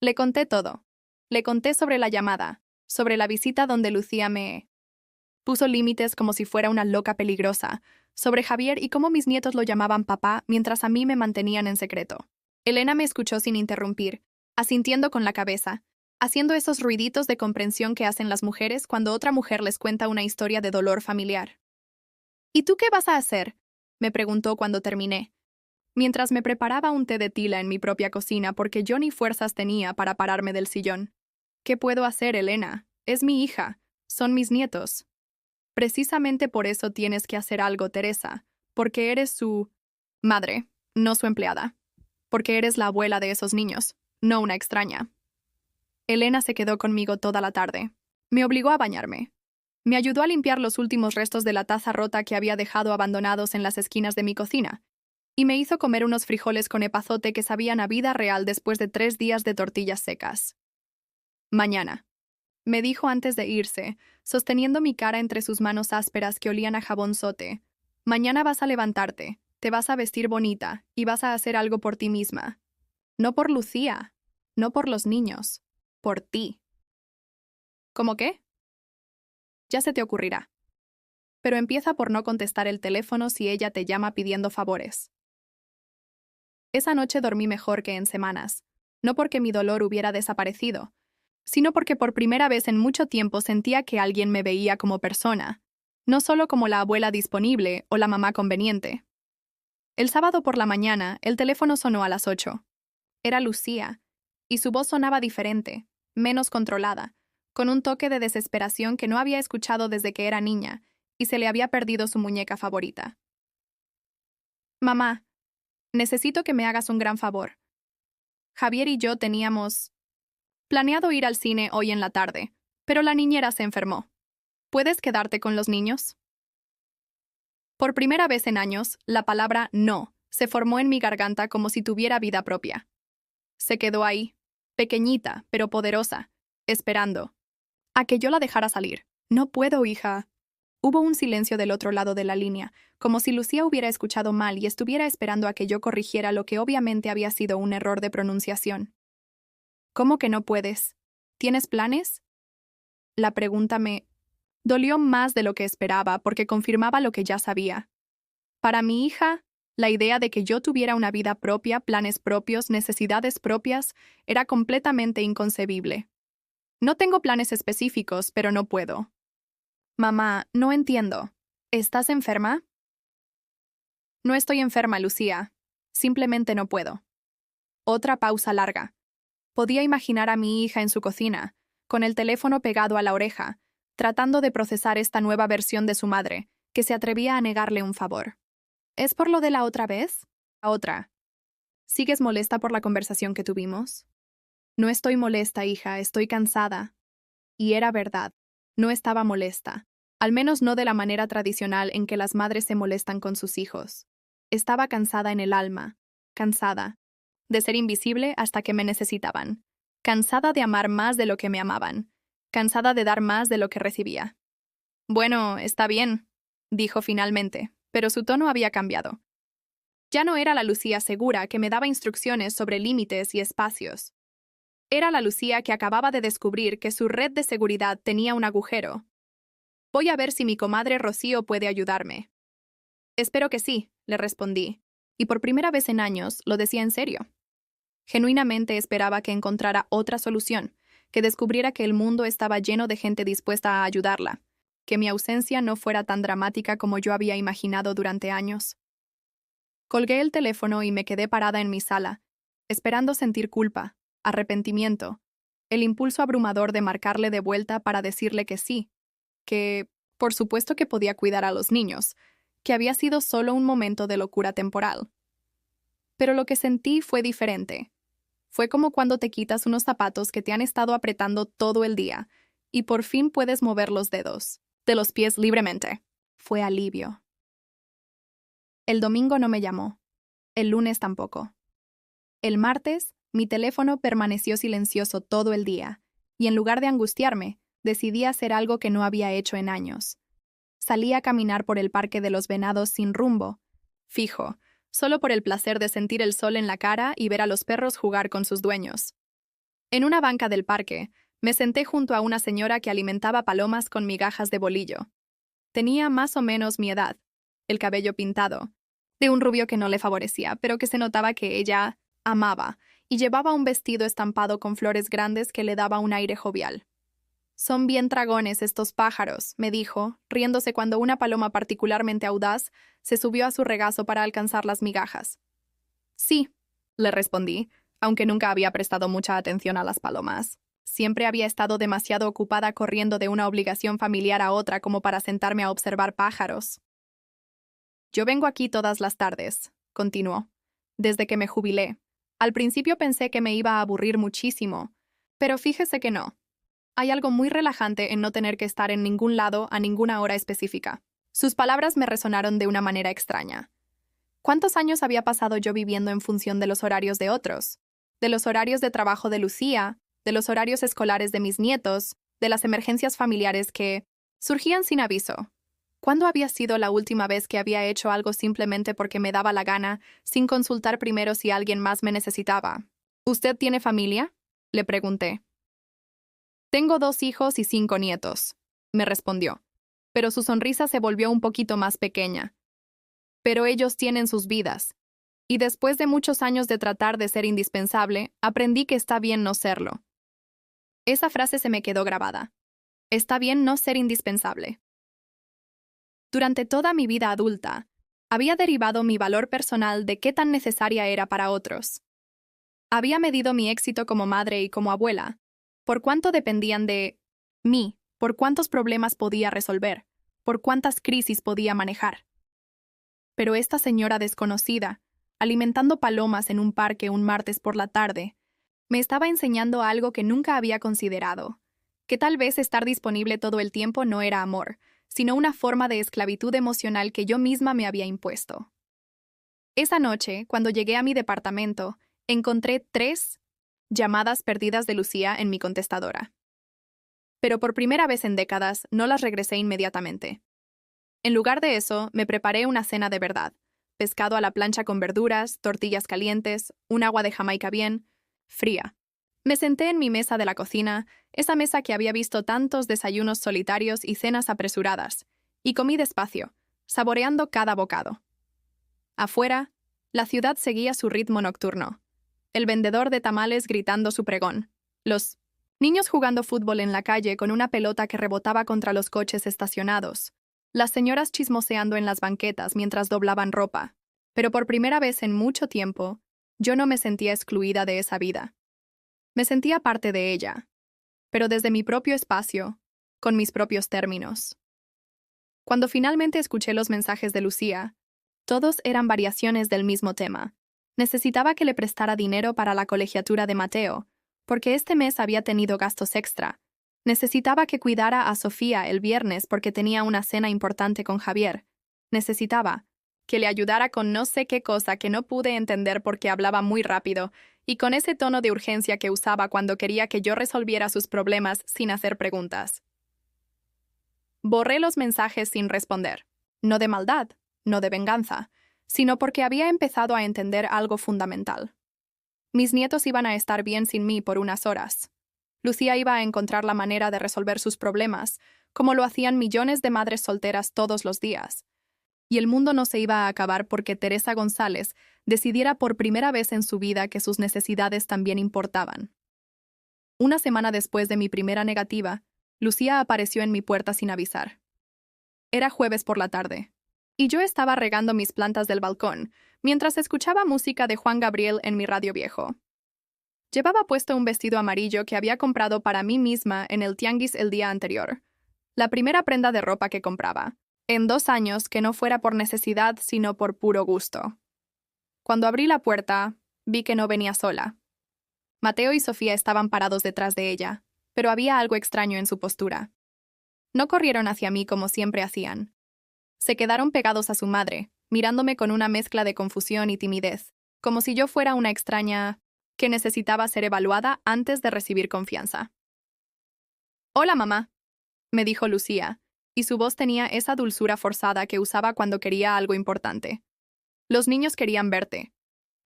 Speaker 1: Le conté todo. Le conté sobre la llamada, sobre la visita donde Lucía me puso límites como si fuera una loca peligrosa, sobre Javier y cómo mis nietos lo llamaban papá mientras a mí me mantenían en secreto. Elena me escuchó sin interrumpir, asintiendo con la cabeza, haciendo esos ruiditos de comprensión que hacen las mujeres cuando otra mujer les cuenta una historia de dolor familiar. «¿Y tú qué vas a hacer?», me preguntó cuando terminé, mientras me preparaba un té de tila en mi propia cocina porque yo ni fuerzas tenía para pararme del sillón. «¿Qué puedo hacer, Elena? Es mi hija. Son mis nietos». «Precisamente por eso tienes que hacer algo, Teresa, porque eres su madre, no su empleada. Porque eres la abuela de esos niños, no una extraña». Elena se quedó conmigo toda la tarde. Me obligó a bañarme. Me ayudó a limpiar los últimos restos de la taza rota que había dejado abandonados en las esquinas de mi cocina, y me hizo comer unos frijoles con epazote que sabían a vida real después de 3 días de tortillas secas. «Mañana», me dijo antes de irse, sosteniendo mi cara entre sus manos ásperas que olían a jabonzote. «Mañana vas a levantarte, te vas a vestir bonita y vas a hacer algo por ti misma. No por Lucía, no por los niños, por ti». «¿Cómo qué?». «Ya se te ocurrirá. Pero empieza por no contestar el teléfono si ella te llama pidiendo favores». Esa noche dormí mejor que en semanas, no porque mi dolor hubiera desaparecido, sino porque por primera vez en mucho tiempo sentía que alguien me veía como persona, no solo como la abuela disponible o la mamá conveniente. El sábado por la mañana, el teléfono sonó a las 8. Era Lucía, y su voz sonaba diferente, menos controlada, con un toque de desesperación que no había escuchado desde que era niña, y se le había perdido su muñeca favorita. «Mamá, necesito que me hagas un gran favor. Javier y yo teníamos planeado ir al cine hoy en la tarde, pero la niñera se enfermó. ¿Puedes quedarte con los niños?». Por primera vez en años, la palabra «no» se formó en mi garganta como si tuviera vida propia. Se quedó ahí, pequeñita, pero poderosa, esperando a que yo la dejara salir. «No puedo, hija». Hubo un silencio del otro lado de la línea, como si Lucía hubiera escuchado mal y estuviera esperando a que yo corrigiera lo que obviamente había sido un error de pronunciación. «¿Cómo que no puedes? ¿Tienes planes?». La pregunta me dolió más de lo que esperaba porque confirmaba lo que ya sabía. Para mi hija, La idea de que yo tuviera una vida propia, planes propios, necesidades propias, era completamente inconcebible. No tengo planes específicos, pero no puedo. Mamá, no entiendo. ¿Estás enferma? No estoy enferma, Lucía. Simplemente no puedo. Otra pausa larga. Podía imaginar a mi hija en su cocina, con el teléfono pegado a la oreja, tratando de procesar esta nueva versión de su madre, que se atrevía a negarle un favor. ¿Es por lo de la otra vez? La otra. ¿Sigues molesta por la conversación que tuvimos? No estoy molesta, hija, estoy cansada. Y era verdad. No estaba molesta. Al menos no de la manera tradicional en que las madres se molestan con sus hijos. Estaba cansada en el alma. Cansada. De ser invisible hasta que me necesitaban. Cansada de amar más de lo que me amaban. Cansada de dar más de lo que recibía. Bueno, está bien, dijo finalmente, pero su tono había cambiado. Ya no era la Lucía segura que me daba instrucciones sobre límites y espacios. Era la Lucía que acababa de descubrir que su red de seguridad tenía un agujero. Voy a ver si mi comadre Rocío puede ayudarme. Espero que sí, le respondí, y por primera vez en años lo decía en serio. Genuinamente esperaba que encontrara otra solución, que descubriera que el mundo estaba lleno de gente dispuesta a ayudarla, que mi ausencia no fuera tan dramática como yo había imaginado durante años. Colgué el teléfono y me quedé parada en mi sala, esperando sentir culpa, arrepentimiento, el impulso abrumador de marcarle de vuelta para decirle que sí, que, por supuesto que podía cuidar a los niños, que había sido solo un momento de locura temporal. Pero lo que sentí fue diferente. Fue como cuando te quitas unos zapatos que te han estado apretando todo el día y por fin puedes mover los dedos de los pies libremente. Fue alivio. El domingo no me llamó. El lunes tampoco. El martes, mi teléfono permaneció silencioso todo el día, y en lugar de angustiarme, decidí hacer algo que no había hecho en años. Salí a caminar por el Parque de los Venados sin rumbo, fijo, solo por el placer de sentir el sol en la cara y ver a los perros jugar con sus dueños. En una banca del parque, me senté junto a una señora que alimentaba palomas con migajas de bolillo. Tenía más o menos mi edad, el cabello pintado, de un rubio que no le favorecía, pero que se notaba que ella amaba, y llevaba un vestido estampado con flores grandes que le daba un aire jovial. Son bien dragones estos pájaros, me dijo, riéndose cuando una paloma particularmente audaz se subió a su regazo para alcanzar las migajas. Sí, le respondí, aunque nunca había prestado mucha atención a las palomas. Siempre había estado demasiado ocupada corriendo de una obligación familiar a otra como para sentarme a observar pájaros. Yo vengo aquí todas las tardes, continuó, desde que me jubilé. Al principio pensé que me iba a aburrir muchísimo, pero fíjese que no. Hay algo muy relajante en no tener que estar en ningún lado a ninguna hora específica. Sus palabras me resonaron de una manera extraña. ¿Cuántos años había pasado yo viviendo en función de los horarios de otros? De los horarios de trabajo de Lucía, de los horarios escolares de mis nietos, de las emergencias familiares que surgían sin aviso. ¿Cuándo había sido la última vez que había hecho algo simplemente porque me daba la gana, sin consultar primero si alguien más me necesitaba? ¿Usted tiene familia?, le pregunté. Tengo 2 hijos y 5 nietos, me respondió, pero su sonrisa se volvió un poquito más pequeña. Pero ellos tienen sus vidas, y después de muchos años de tratar de ser indispensable, aprendí que está bien no serlo. Esa frase se me quedó grabada. Está bien no ser indispensable. Durante toda mi vida adulta, había derivado mi valor personal de qué tan necesaria era para otros. Había medido mi éxito como madre y como abuela, por cuánto dependían de mí, por cuántos problemas podía resolver, por cuántas crisis podía manejar. Pero esta señora desconocida, alimentando palomas en un parque un martes por la tarde, me estaba enseñando algo que nunca había considerado, que tal vez estar disponible todo el tiempo no era amor, sino una forma de esclavitud emocional que yo misma me había impuesto. Esa noche, cuando llegué a mi departamento, encontré 3 llamadas perdidas de Lucía en mi contestadora. Pero por primera vez en décadas no las regresé inmediatamente. En lugar de eso, me preparé una cena de verdad. Pescado a la plancha con verduras, tortillas calientes, un agua de Jamaica bien fría. Me senté en mi mesa de la cocina, esa mesa que había visto tantos desayunos solitarios y cenas apresuradas, y comí despacio, saboreando cada bocado. Afuera, la ciudad seguía su ritmo nocturno. El vendedor de tamales gritando su pregón. Los niños jugando fútbol en la calle con una pelota que rebotaba contra los coches estacionados. Las señoras chismoseando en las banquetas mientras doblaban ropa. Pero por primera vez en mucho tiempo, yo no me sentía excluida de esa vida. Me sentía parte de ella, pero desde mi propio espacio, con mis propios términos. Cuando finalmente escuché los mensajes de Lucía, todos eran variaciones del mismo tema. Necesitaba que le prestara dinero para la colegiatura de Mateo, porque este mes había tenido gastos extra. Necesitaba que cuidara a Sofía el viernes porque tenía una cena importante con Javier. Necesitaba que le ayudara con no sé qué cosa que no pude entender porque hablaba muy rápido y con ese tono de urgencia que usaba cuando quería que yo resolviera sus problemas sin hacer preguntas. Borré los mensajes sin responder, no de maldad, no de venganza, sino porque había empezado a entender algo fundamental. Mis nietos iban a estar bien sin mí por unas horas. Lucía iba a encontrar la manera de resolver sus problemas, como lo hacían millones de madres solteras todos los días. Y el mundo no se iba a acabar porque Teresa González decidiera por primera vez en su vida que sus necesidades también importaban. Una semana después de mi primera negativa, Lucía apareció en mi puerta sin avisar. Era jueves por la tarde, y yo estaba regando mis plantas del balcón, mientras escuchaba música de Juan Gabriel en mi radio viejo. Llevaba puesto un vestido amarillo que había comprado para mí misma en el tianguis el día anterior, la primera prenda de ropa que compraba, en 2 años que no fuera por necesidad sino por puro gusto. Cuando abrí la puerta, vi que no venía sola. Mateo y Sofía estaban parados detrás de ella, pero había algo extraño en su postura. No corrieron hacia mí como siempre hacían. Se quedaron pegados a su madre, mirándome con una mezcla de confusión y timidez, como si yo fuera una extraña que necesitaba ser evaluada antes de recibir confianza. «Hola, mamá», me dijo Lucía, y su voz tenía esa dulzura forzada que usaba cuando quería algo importante. «Los niños querían verte.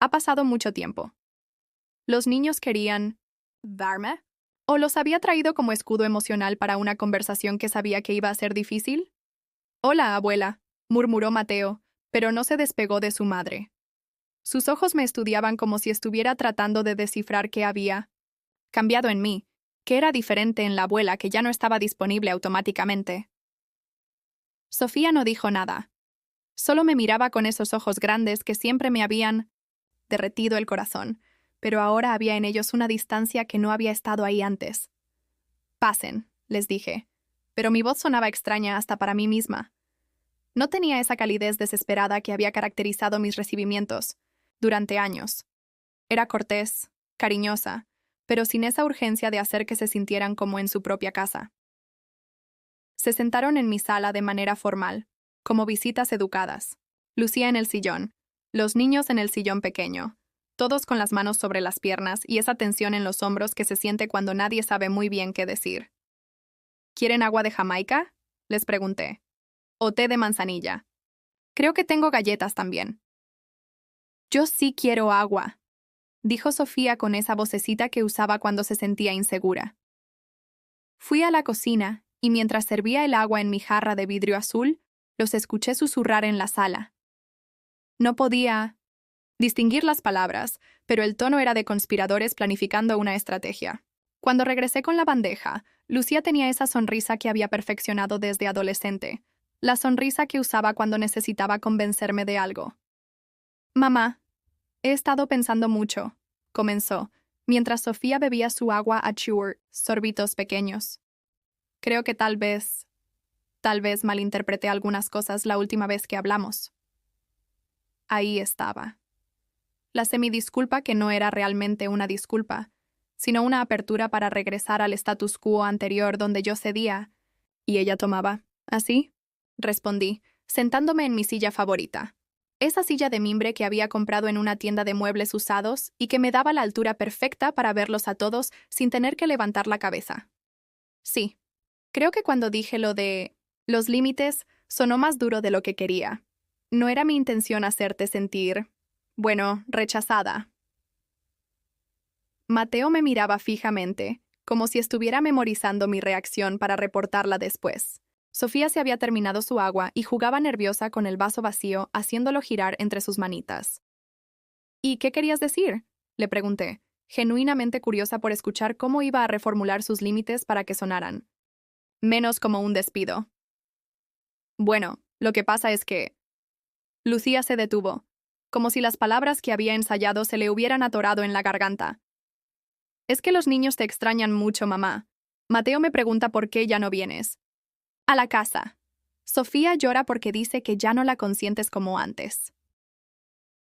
Speaker 1: Ha pasado mucho tiempo». ¿Los niños querían verme? ¿O los había traído como escudo emocional para una conversación que sabía que iba a ser difícil? «Hola, abuela», murmuró Mateo, pero no se despegó de su madre. Sus ojos me estudiaban como si estuviera tratando de descifrar qué había cambiado en mí, que era diferente en la abuela que ya no estaba disponible automáticamente. Sofía no dijo nada. Solo me miraba con esos ojos grandes que siempre me habían derretido el corazón, pero ahora había en ellos una distancia que no había estado ahí antes. «Pasen», les dije, pero mi voz sonaba extraña hasta para mí misma. No tenía esa calidez desesperada que había caracterizado mis recibimientos durante años. Era cortés, cariñosa, pero sin esa urgencia de hacer que se sintieran como en su propia casa. Se sentaron en mi sala de manera formal, como visitas educadas. Lucía en el sillón, los niños en el sillón pequeño, todos con las manos sobre las piernas y esa tensión en los hombros que se siente cuando nadie sabe muy bien qué decir. «¿Quieren agua de Jamaica?», les pregunté. «¿O té de manzanilla? Creo que tengo galletas también». «Yo sí quiero agua», dijo Sofía con esa vocecita que usaba cuando se sentía insegura. Fui a la cocina y mientras servía el agua en mi jarra de vidrio azul, los escuché susurrar en la sala. No podía distinguir las palabras, pero el tono era de conspiradores planificando una estrategia. Cuando regresé con la bandeja, Lucía tenía esa sonrisa que había perfeccionado desde adolescente, la sonrisa que usaba cuando necesitaba convencerme de algo. «Mamá, he estado pensando mucho», comenzó, mientras Sofía bebía su agua a churro, sorbitos pequeños. «Creo que tal vez malinterpreté algunas cosas la última vez que hablamos». Ahí estaba. La semidisculpa que no era realmente una disculpa, sino una apertura para regresar al status quo anterior donde yo cedía, y ella tomaba. «¿Así?», respondí, sentándome en mi silla favorita. Esa silla de mimbre que había comprado en una tienda de muebles usados y que me daba la altura perfecta para verlos a todos sin tener que levantar la cabeza. Sí, creo que cuando dije lo de los límites sonó más duro de lo que quería. No era mi intención hacerte sentir, rechazada. Mateo me miraba fijamente, como si estuviera memorizando mi reacción para reportarla después. Sofía se había terminado su agua y jugaba nerviosa con el vaso vacío, haciéndolo girar entre sus manitas. ¿Y qué querías decir?, le pregunté, genuinamente curiosa por escuchar cómo iba a reformular sus límites para que sonaran menos como un despido. Bueno, lo que pasa es que... Lucía se detuvo, como si las palabras que había ensayado se le hubieran atorado en la garganta. Es que los niños te extrañan mucho, mamá. Mateo me pregunta por qué ya no vienes. A la casa. Sofía llora porque dice que ya no la consientes como antes.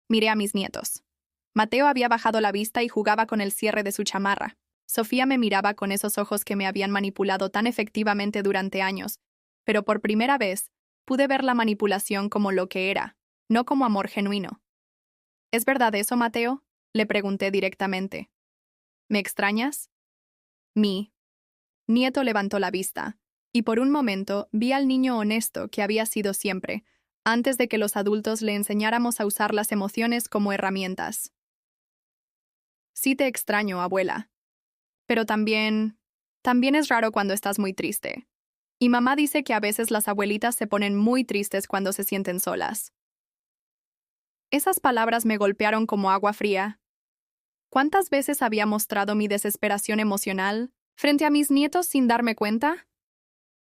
Speaker 1: Miré a mis nietos. Mateo había bajado la vista y jugaba con el cierre de su chamarra. Sofía me miraba con esos ojos que me habían manipulado tan efectivamente durante años, pero por primera vez pude ver la manipulación como lo que era, no como amor genuino. ¿Es verdad eso, Mateo?, le pregunté directamente. ¿Me extrañas? Mi nieto levantó la vista, y por un momento vi al niño honesto que había sido siempre, antes de que los adultos le enseñáramos a usar las emociones como herramientas. Sí te extraño, abuela. Pero también es raro cuando estás muy triste. Y mamá dice que a veces las abuelitas se ponen muy tristes cuando se sienten solas. Esas palabras me golpearon como agua fría. ¿Cuántas veces había mostrado mi desesperación emocional frente a mis nietos sin darme cuenta?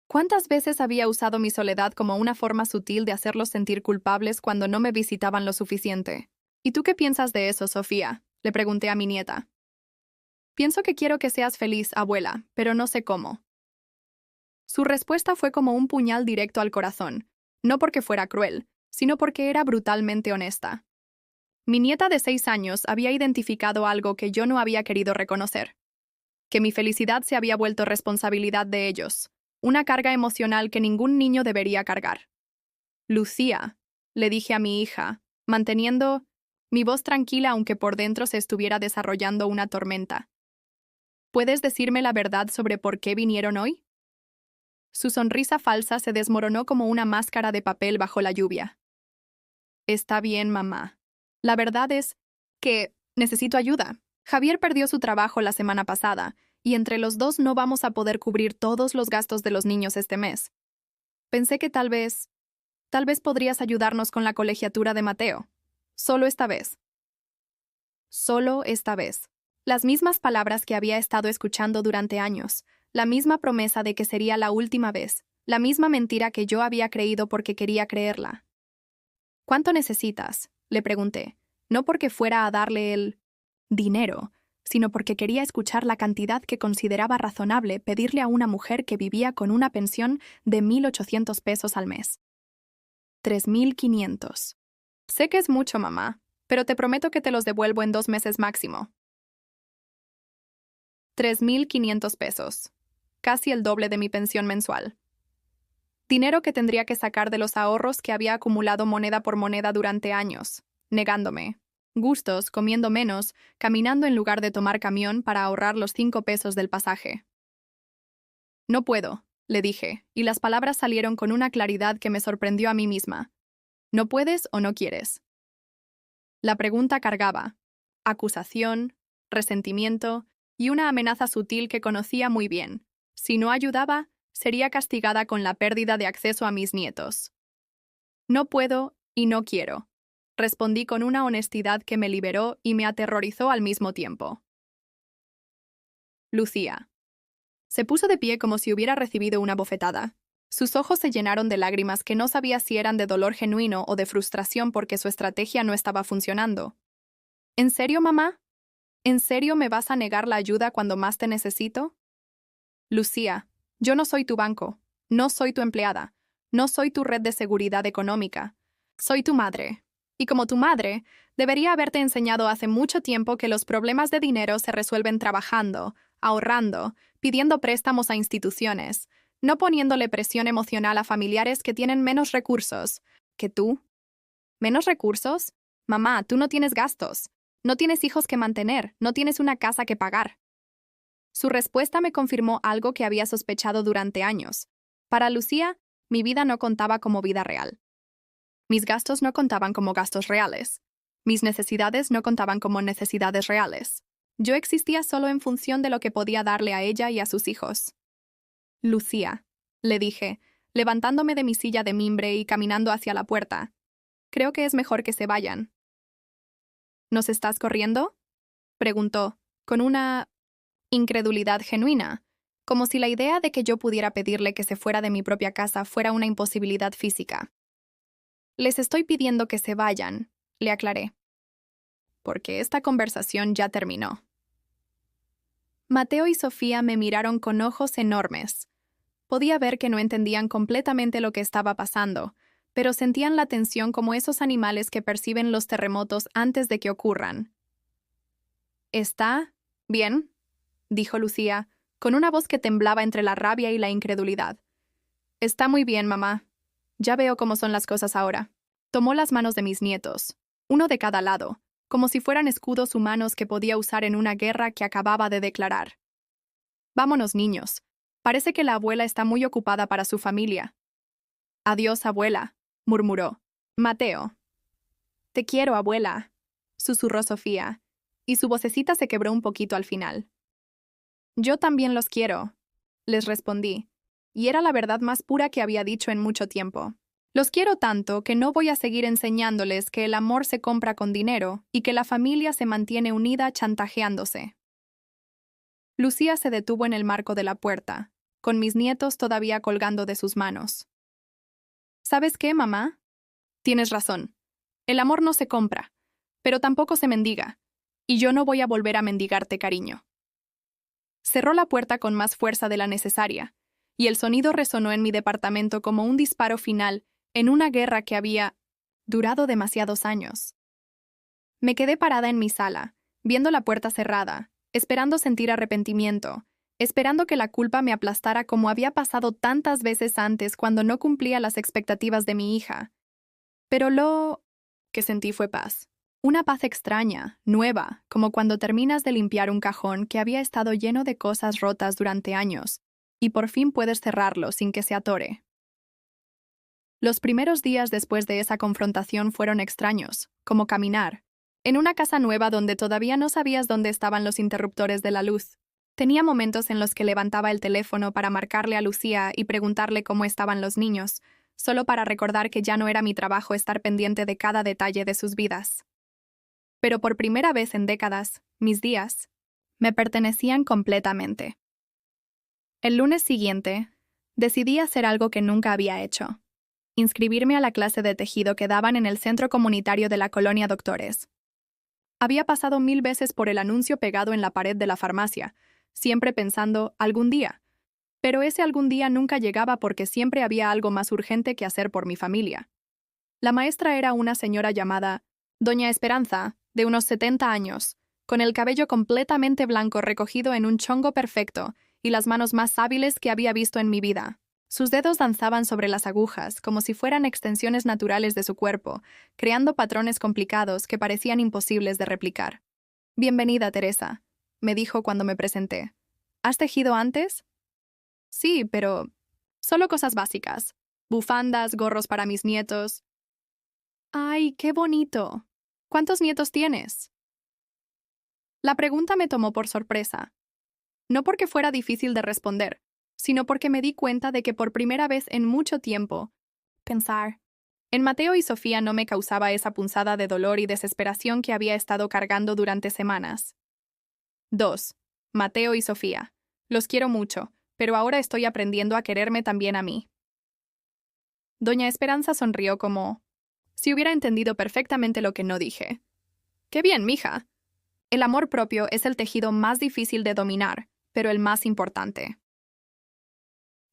Speaker 1: ¿Cuántas veces había usado mi soledad como una forma sutil de hacerlos sentir culpables cuando no me visitaban lo suficiente? ¿Y tú qué piensas de eso, Sofía?, le pregunté a mi nieta. Pienso que quiero que seas feliz, abuela, pero no sé cómo. Su respuesta fue como un puñal directo al corazón, no porque fuera cruel, sino porque era brutalmente honesta. Mi nieta de 6 años había identificado algo que yo no había querido reconocer. Que mi felicidad se había vuelto responsabilidad de ellos, una carga emocional que ningún niño debería cargar. Lucía, le dije a mi hija, manteniendo mi voz tranquila aunque por dentro se estuviera desarrollando una tormenta. ¿Puedes decirme la verdad sobre por qué vinieron hoy? Su sonrisa falsa se desmoronó como una máscara de papel bajo la lluvia. Está bien, mamá. La verdad es que necesito ayuda. Javier perdió su trabajo la semana pasada, y entre los dos no vamos a poder cubrir todos los gastos de los niños este mes. Pensé que tal vez podrías ayudarnos con la colegiatura de Mateo. Solo esta vez. Solo esta vez. Las mismas palabras que había estado escuchando durante años, la misma promesa de que sería la última vez, la misma mentira que yo había creído porque quería creerla. ¿Cuánto necesitas?, le pregunté, no porque fuera a darle el dinero, sino porque quería escuchar la cantidad que consideraba razonable pedirle a una mujer que vivía con una pensión de 1.800 pesos al mes. 3.500. Sé que es mucho, mamá, pero te prometo que te los devuelvo en 2 meses máximo. 3.500 pesos. Casi el doble de mi pensión mensual. Dinero que tendría que sacar de los ahorros que había acumulado moneda por moneda durante años, negándome. Gustos, comiendo menos, caminando en lugar de tomar camión para ahorrar los 5 pesos del pasaje. No puedo, le dije, y las palabras salieron con una claridad que me sorprendió a mí misma. ¿No puedes o no quieres? La pregunta cargaba acusación, resentimiento y una amenaza sutil que conocía muy bien. Si no ayudaba, sería castigada con la pérdida de acceso a mis nietos. No puedo y no quiero, respondí con una honestidad que me liberó y me aterrorizó al mismo tiempo. Lucía. Se puso de pie como si hubiera recibido una bofetada. Sus ojos se llenaron de lágrimas que no sabía si eran de dolor genuino o de frustración porque su estrategia no estaba funcionando. ¿En serio, mamá? ¿En serio me vas a negar la ayuda cuando más te necesito? Lucía, yo no soy tu banco, no soy tu empleada, no soy tu red de seguridad económica. Soy tu madre. Y como tu madre, debería haberte enseñado hace mucho tiempo que los problemas de dinero se resuelven trabajando, ahorrando, pidiendo préstamos a instituciones, no poniéndole presión emocional a familiares que tienen menos recursos que tú. ¿Menos recursos? Mamá, tú no tienes gastos, no tienes hijos que mantener, no tienes una casa que pagar. Su respuesta me confirmó algo que había sospechado durante años. Para Lucía, mi vida no contaba como vida real. Mis gastos no contaban como gastos reales. Mis necesidades no contaban como necesidades reales. Yo existía solo en función de lo que podía darle a ella y a sus hijos. Lucía, le dije, levantándome de mi silla de mimbre y caminando hacia la puerta. Creo que es mejor que se vayan. ¿Nos estás corriendo? Preguntó, con una incredulidad genuina, como si la idea de que yo pudiera pedirle que se fuera de mi propia casa fuera una imposibilidad física. Les estoy pidiendo que se vayan, le aclaré, porque esta conversación ya terminó. Mateo y Sofía me miraron con ojos enormes. Podía ver que no entendían completamente lo que estaba pasando, pero sentían la tensión como esos animales que perciben los terremotos antes de que ocurran. ¿Está bien?, dijo Lucía, con una voz que temblaba entre la rabia y la incredulidad. Está muy bien, mamá. Ya veo cómo son las cosas ahora. Tomó las manos de mis nietos, uno de cada lado, como si fueran escudos humanos que podía usar en una guerra que acababa de declarar. Vámonos, niños. Parece que la abuela está muy ocupada para su familia. Adiós, abuela, murmuró. Mateo. Te quiero, abuela, susurró Sofía, y su vocecita se quebró un poquito al final. Yo también los quiero, les respondí, y era la verdad más pura que había dicho en mucho tiempo. Los quiero tanto que no voy a seguir enseñándoles que el amor se compra con dinero y que la familia se mantiene unida chantajeándose. Lucía se detuvo en el marco de la puerta, con mis nietos todavía colgando de sus manos. ¿Sabes qué, mamá? Tienes razón. El amor no se compra, pero tampoco se mendiga, y yo no voy a volver a mendigarte cariño. Cerró la puerta con más fuerza de la necesaria, y el sonido resonó en mi departamento como un disparo final en una guerra que había durado demasiados años. Me quedé parada en mi sala, viendo la puerta cerrada, esperando sentir arrepentimiento, esperando que la culpa me aplastara como había pasado tantas veces antes cuando no cumplía las expectativas de mi hija. Pero lo que sentí fue paz. Una paz extraña, nueva, como cuando terminas de limpiar un cajón que había estado lleno de cosas rotas durante años, y por fin puedes cerrarlo sin que se atore. Los primeros días después de esa confrontación fueron extraños, como caminar, en una casa nueva donde todavía no sabías dónde estaban los interruptores de la luz. Tenía momentos en los que levantaba el teléfono para marcarle a Lucía y preguntarle cómo estaban los niños, solo para recordar que ya no era mi trabajo estar pendiente de cada detalle de sus vidas. Pero por primera vez en décadas, mis días me pertenecían completamente. El lunes siguiente, decidí hacer algo que nunca había hecho: inscribirme a la clase de tejido que daban en el centro comunitario de la colonia Doctores. Había pasado 1000 veces por el anuncio pegado en la pared de la farmacia, siempre pensando algún día, pero ese algún día nunca llegaba porque siempre había algo más urgente que hacer por mi familia. La maestra era una señora llamada Doña Esperanza, de unos 70 años, con el cabello completamente blanco recogido en un chongo perfecto y las manos más hábiles que había visto en mi vida. Sus dedos danzaban sobre las agujas como si fueran extensiones naturales de su cuerpo, creando patrones complicados que parecían imposibles de replicar. «Bienvenida, Teresa», me dijo cuando me presenté. «¿Has tejido antes?» «Sí, pero solo cosas básicas. Bufandas, gorros para mis nietos». «¡Ay, qué bonito! ¿Cuántos nietos tienes?» La pregunta me tomó por sorpresa. No porque fuera difícil de responder, sino porque me di cuenta de que por primera vez en mucho tiempo, pensar en Mateo y Sofía no me causaba esa punzada de dolor y desesperación que había estado cargando durante semanas. 2. Mateo y Sofía. Los quiero mucho, pero ahora estoy aprendiendo a quererme también a mí. Doña Esperanza sonrió como si hubiera entendido perfectamente lo que no dije. ¡Qué bien, mija! El amor propio es el tejido más difícil de dominar, pero el más importante.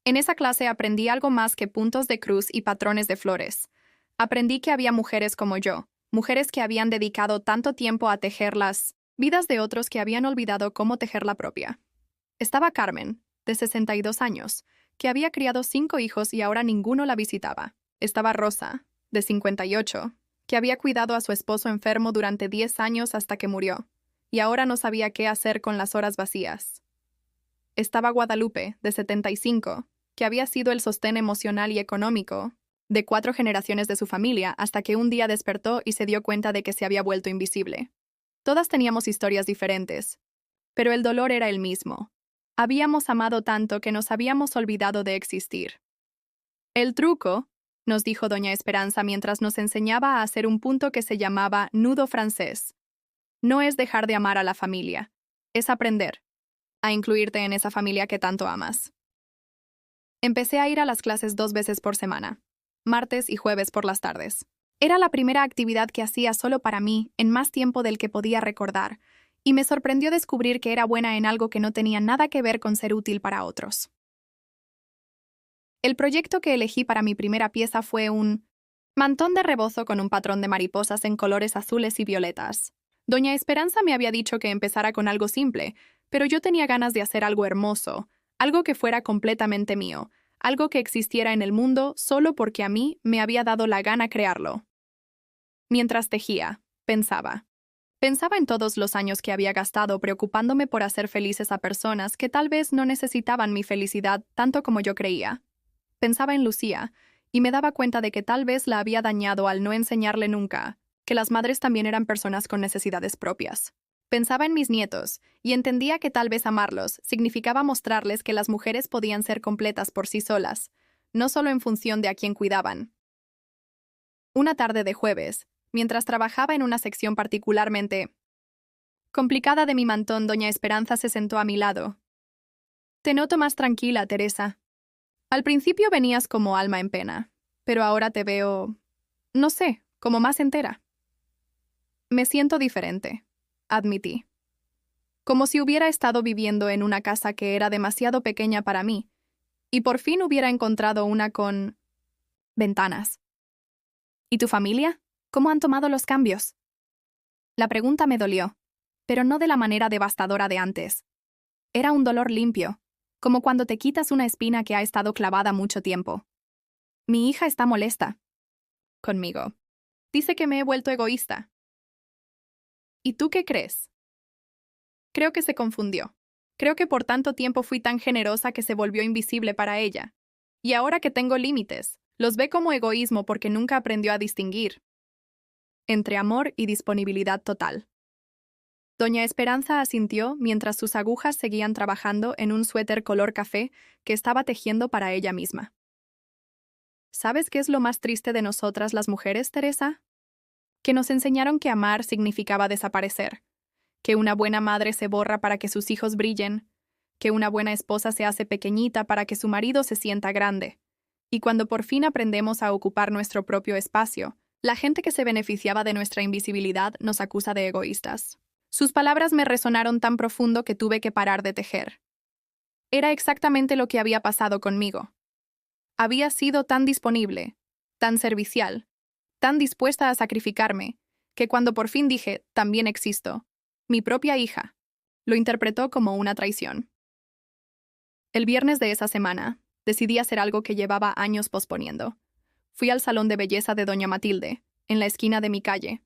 Speaker 1: En esa clase aprendí algo más que puntos de cruz y patrones de flores. Aprendí que había mujeres como yo, mujeres que habían dedicado tanto tiempo a tejer las vidas de otros que habían olvidado cómo tejer la propia. Estaba Carmen, de 62 años, que había criado 5 hijos y ahora ninguno la visitaba. Estaba Rosa, de 58, que había cuidado a su esposo enfermo durante 10 años hasta que murió, y ahora no sabía qué hacer con las horas vacías. Estaba Guadalupe, de 75, que había sido el sostén emocional y económico de 4 generaciones de su familia hasta que un día despertó y se dio cuenta de que se había vuelto invisible. Todas teníamos historias diferentes, pero el dolor era el mismo. Habíamos amado tanto que nos habíamos olvidado de existir. El truco, nos dijo doña Esperanza mientras nos enseñaba a hacer un punto que se llamaba nudo francés. No es dejar de amar a la familia, es aprender a incluirte en esa familia que tanto amas. Empecé a ir a las clases 2 veces por semana, martes y jueves por las tardes. Era la primera actividad que hacía solo para mí en más tiempo del que podía recordar, y me sorprendió descubrir que era buena en algo que no tenía nada que ver con ser útil para otros. El proyecto que elegí para mi primera pieza fue un mantón de rebozo con un patrón de mariposas en colores azules y violetas. Doña Esperanza me había dicho que empezara con algo simple, pero yo tenía ganas de hacer algo hermoso, algo que fuera completamente mío, algo que existiera en el mundo solo porque a mí me había dado la gana crearlo. Mientras tejía, pensaba. Pensaba en todos los años que había gastado preocupándome por hacer felices a personas que tal vez no necesitaban mi felicidad tanto como yo creía. Pensaba en Lucía, y me daba cuenta de que tal vez la había dañado al no enseñarle nunca que las madres también eran personas con necesidades propias. Pensaba en mis nietos, y entendía que tal vez amarlos significaba mostrarles que las mujeres podían ser completas por sí solas, no solo en función de a quién cuidaban. Una tarde de jueves, mientras trabajaba en una sección particularmente complicada de mi mantón, doña Esperanza se sentó a mi lado. «Te noto más tranquila, Teresa. Al principio venías como alma en pena, pero ahora te veo, no sé, como más entera». Me siento diferente, admití. Como si hubiera estado viviendo en una casa que era demasiado pequeña para mí, y por fin hubiera encontrado una con ventanas. ¿Y tu familia? ¿Cómo han tomado los cambios? La pregunta me dolió, pero no de la manera devastadora de antes. Era un dolor limpio, como cuando te quitas una espina que ha estado clavada mucho tiempo. Mi hija está molesta conmigo. Dice que me he vuelto egoísta. ¿Y tú qué crees? Creo que se confundió. Creo que por tanto tiempo fui tan generosa que se volvió invisible para ella. Y ahora que tengo límites, los ve como egoísmo porque nunca aprendió a distinguir entre amor y disponibilidad total. Doña Esperanza asintió mientras sus agujas seguían trabajando en un suéter color café que estaba tejiendo para ella misma. ¿Sabes qué es lo más triste de nosotras las mujeres, Teresa? Que nos enseñaron que amar significaba desaparecer, que una buena madre se borra para que sus hijos brillen, que una buena esposa se hace pequeñita para que su marido se sienta grande. Y cuando por fin aprendemos a ocupar nuestro propio espacio, la gente que se beneficiaba de nuestra invisibilidad nos acusa de egoístas. Sus palabras me resonaron tan profundo que tuve que parar de tejer. Era exactamente lo que había pasado conmigo. Había sido tan disponible, tan servicial, tan dispuesta a sacrificarme, que cuando por fin dije, también existo, mi propia hija, lo interpretó como una traición. El viernes de esa semana, decidí hacer algo que llevaba años posponiendo. Fui al salón de belleza de doña Matilde, en la esquina de mi calle.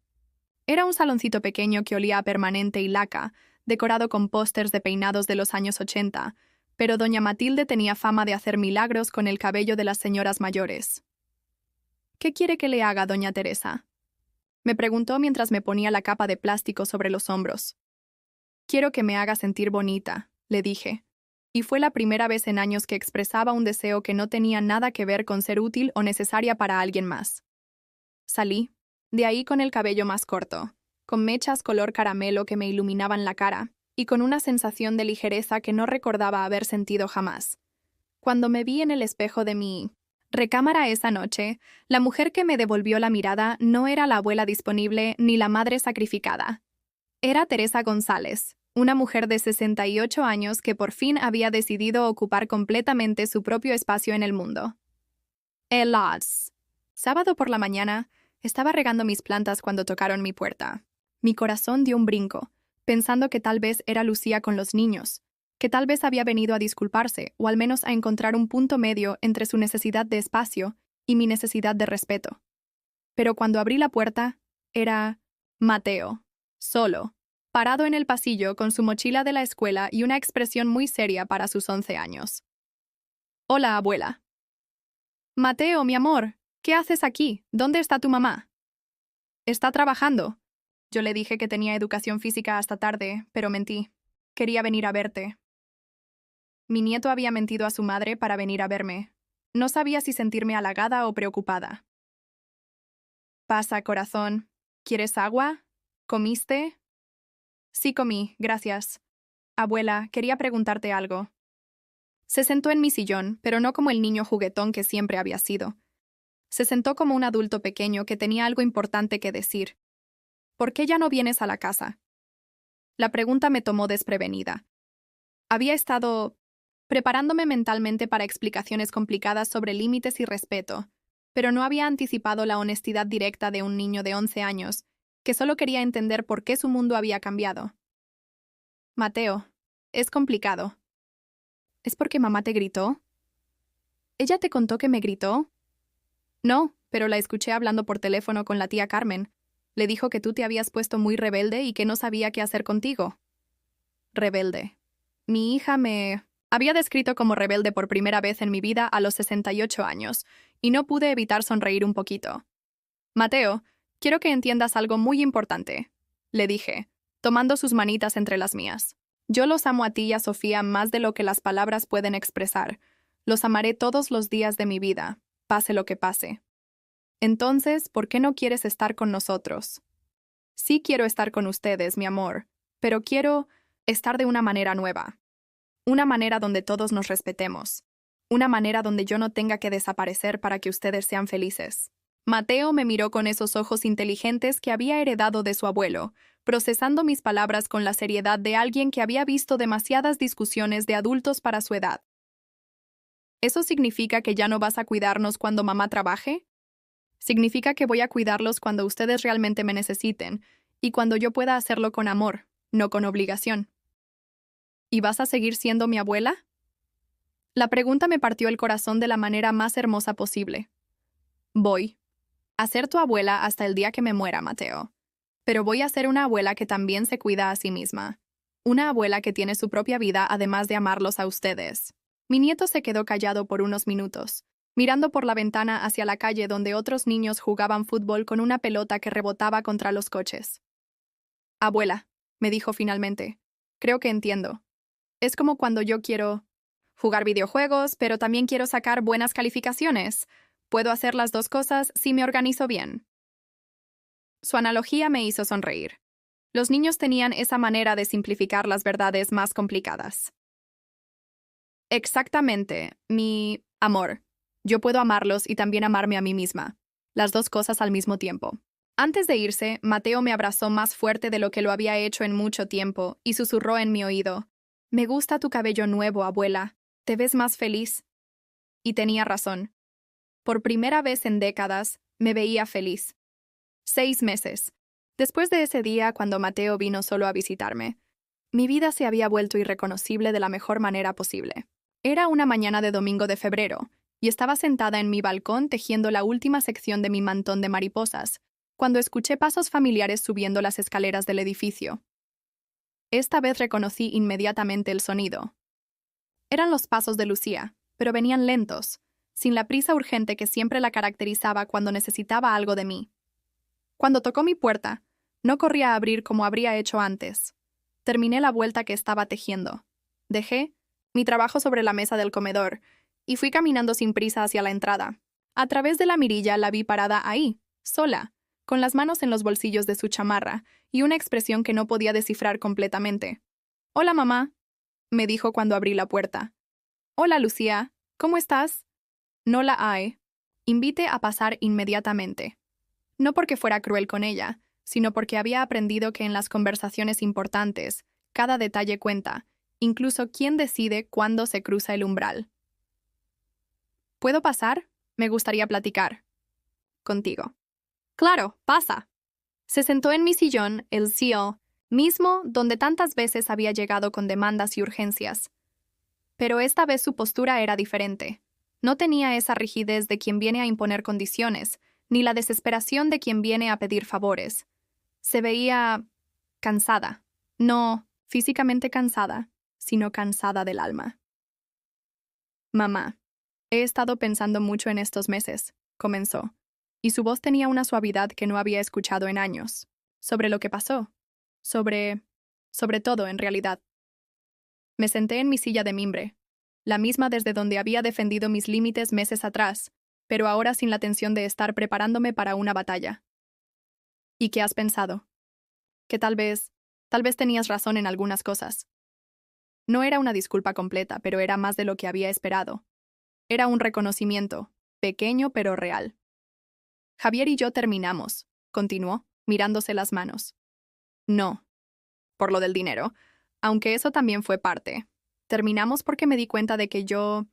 Speaker 1: Era un saloncito pequeño que olía a permanente y laca, decorado con pósters de peinados de los años 80, pero doña Matilde tenía fama de hacer milagros con el cabello de las señoras mayores. «¿Qué quiere que le haga, doña Teresa?», me preguntó mientras me ponía la capa de plástico sobre los hombros. «Quiero que me haga sentir bonita», le dije, y fue la primera vez en años que expresaba un deseo que no tenía nada que ver con ser útil o necesaria para alguien más. Salí, de ahí con el cabello más corto, con mechas color caramelo que me iluminaban la cara, y con una sensación de ligereza que no recordaba haber sentido jamás. Cuando me vi en el espejo de mi recámara esa noche, la mujer que me devolvió la mirada no era la abuela disponible ni la madre sacrificada. Era Teresa González, una mujer de 68 años que por fin había decidido ocupar completamente su propio espacio en el mundo. Elas. Sábado por la mañana, estaba regando mis plantas cuando tocaron mi puerta. Mi corazón dio un brinco, pensando que tal vez era Lucía con los niños, que tal vez había venido a disculparse o al menos a encontrar un punto medio entre su necesidad de espacio y mi necesidad de respeto. Pero cuando abrí la puerta, era Mateo, solo, parado en el pasillo con su mochila de la escuela y una expresión muy seria para sus 11 años. «Hola, abuela». «Mateo, mi amor, ¿qué haces aquí? ¿Dónde está tu mamá?» «Está trabajando». Yo le dije que tenía educación física hasta tarde, pero mentí. Quería venir a verte. Mi nieto había mentido a su madre para venir a verme. No sabía si sentirme halagada o preocupada. Pasa, corazón. ¿Quieres agua? ¿Comiste? Sí, comí, gracias. Abuela, quería preguntarte algo. Se sentó en mi sillón, pero no como el niño juguetón que siempre había sido. Se sentó como un adulto pequeño que tenía algo importante que decir. ¿Por qué ya no vienes a la casa? La pregunta me tomó desprevenida. Había estado preparándome mentalmente para explicaciones complicadas sobre límites y respeto, pero no había anticipado la honestidad directa de un niño de 11 años, que solo quería entender por qué su mundo había cambiado. Mateo, es complicado. ¿Es porque mamá te gritó? ¿Ella te contó que me gritó? No, pero la escuché hablando por teléfono con la tía Carmen. Le dijo que tú te habías puesto muy rebelde y que no sabía qué hacer contigo. Rebelde. Mi hija me había descrito como rebelde por primera vez en mi vida a los 68 años, y no pude evitar sonreír un poquito. Mateo, quiero que entiendas algo muy importante, le dije, tomando sus manitas entre las mías. Yo los amo a ti y a Sofía más de lo que las palabras pueden expresar. Los amaré todos los días de mi vida, pase lo que pase. Entonces, ¿por qué no quieres estar con nosotros? Sí quiero estar con ustedes, mi amor, pero quiero estar de una manera nueva. Una manera donde todos nos respetemos. Una manera donde yo no tenga que desaparecer para que ustedes sean felices. Mateo me miró con esos ojos inteligentes que había heredado de su abuelo, procesando mis palabras con la seriedad de alguien que había visto demasiadas discusiones de adultos para su edad. ¿Eso significa que ya no vas a cuidarnos cuando mamá trabaje? Significa que voy a cuidarlos cuando ustedes realmente me necesiten, y cuando yo pueda hacerlo con amor, no con obligación. ¿Y vas a seguir siendo mi abuela? La pregunta me partió el corazón de la manera más hermosa posible. Voy a ser tu abuela hasta el día que me muera, Mateo. Pero voy a ser una abuela que también se cuida a sí misma. Una abuela que tiene su propia vida además de amarlos a ustedes. Mi nieto se quedó callado por unos minutos, mirando por la ventana hacia la calle donde otros niños jugaban fútbol con una pelota que rebotaba contra los coches. Abuela, me dijo finalmente, creo que entiendo. Es como cuando yo quiero jugar videojuegos, pero también quiero sacar buenas calificaciones. Puedo hacer las dos cosas si me organizo bien. Su analogía me hizo sonreír. Los niños tenían esa manera de simplificar las verdades más complicadas. Exactamente, mi amor. Yo puedo amarlos y también amarme a mí misma. Las dos cosas al mismo tiempo. Antes de irse, Mateo me abrazó más fuerte de lo que lo había hecho en mucho tiempo y susurró en mi oído. Me gusta tu cabello nuevo, abuela. Te ves más feliz. Y tenía razón. Por primera vez en décadas, me veía feliz. 6 meses. Después de ese día, cuando Mateo vino solo a visitarme, mi vida se había vuelto irreconocible de la mejor manera posible. Era una mañana de domingo de febrero, y estaba sentada en mi balcón tejiendo la última sección de mi mantón de mariposas, cuando escuché pasos familiares subiendo las escaleras del edificio. Esta vez reconocí inmediatamente el sonido. Eran los pasos de Lucía, pero venían lentos, sin la prisa urgente que siempre la caracterizaba cuando necesitaba algo de mí. Cuando tocó mi puerta, no corrí a abrir como habría hecho antes. Terminé la vuelta que estaba tejiendo. Dejé mi trabajo sobre la mesa del comedor y fui caminando sin prisa hacia la entrada. A través de la mirilla la vi parada ahí, sola, con las manos en los bolsillos de su chamarra y una expresión que no podía descifrar completamente. «Hola, mamá», me dijo cuando abrí la puerta. «Hola, Lucía, ¿cómo estás?» «No la hay. Invite a pasar inmediatamente». No porque fuera cruel con ella, sino porque había aprendido que en las conversaciones importantes, cada detalle cuenta, incluso quién decide cuándo se cruza el umbral. ¿Puedo pasar? Me gustaría platicar. Contigo. Claro, pasa. Se sentó en mi sillón, el CEO, mismo donde tantas veces había llegado con demandas y urgencias. Pero esta vez su postura era diferente. No tenía esa rigidez de quien viene a imponer condiciones, ni la desesperación de quien viene a pedir favores. Se veía cansada. No físicamente cansada, sino cansada del alma. Mamá, he estado pensando mucho en estos meses, comenzó, y su voz tenía una suavidad que no había escuchado en años. Sobre lo que pasó. Sobre todo, en realidad. Me senté en mi silla de mimbre. la misma desde donde había defendido mis límites meses atrás, pero ahora sin la tensión de estar preparándome para una batalla. ¿Y qué has pensado? Que tal vez tenías razón en algunas cosas. No era una disculpa completa, pero era más de lo que había esperado. Era un reconocimiento, pequeño pero real. Javier y yo terminamos, continuó, mirándose las manos. No, por lo del dinero, aunque eso también fue parte. Terminamos porque me di cuenta de que yo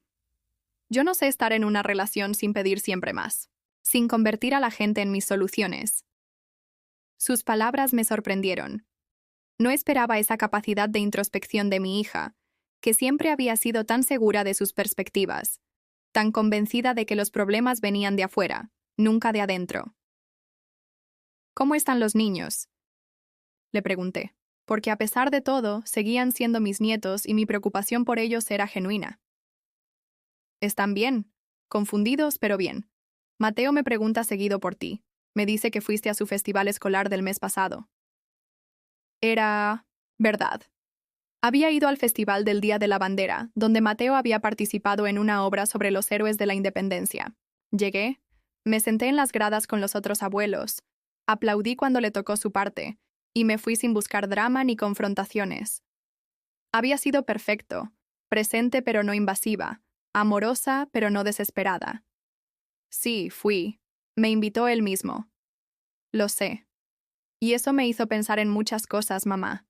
Speaker 1: no sé estar en una relación sin pedir siempre más, sin convertir a la gente en mis soluciones. Sus palabras me sorprendieron. No esperaba esa capacidad de introspección de mi hija, que siempre había sido tan segura de sus perspectivas, tan convencida de que los problemas venían de afuera, nunca de adentro. ¿Cómo están los niños?, le pregunté, porque a pesar de todo, seguían siendo mis nietos y mi preocupación por ellos era genuina. Están bien, confundidos pero bien. Mateo me pregunta seguido por ti. Me dice que fuiste a su festival escolar del mes pasado. Era verdad. Había ido al festival del Día de la Bandera, donde Mateo había participado en una obra sobre los héroes de la independencia. Llegué, me senté en las gradas con los otros abuelos, aplaudí cuando le tocó su parte, y me fui sin buscar drama ni confrontaciones. Había sido perfecto, presente pero no invasiva, amorosa pero no desesperada. Sí, fui. Me invitó él mismo. Lo sé. Y eso me hizo pensar en muchas cosas, mamá.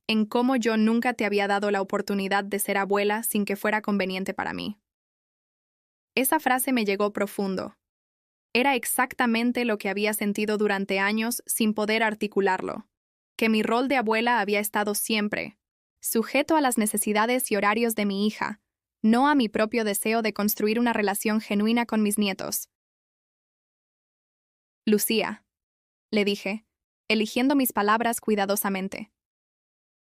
Speaker 1: En cómo yo nunca te había dado la oportunidad de ser abuela sin que fuera conveniente para mí. Esa frase me llegó profundo. Era exactamente lo que había sentido durante años sin poder articularlo. Que mi rol de abuela había estado siempre, sujeto a las necesidades y horarios de mi hija, no a mi propio deseo de construir una relación genuina con mis nietos. Lucía, le dije, eligiendo mis palabras cuidadosamente.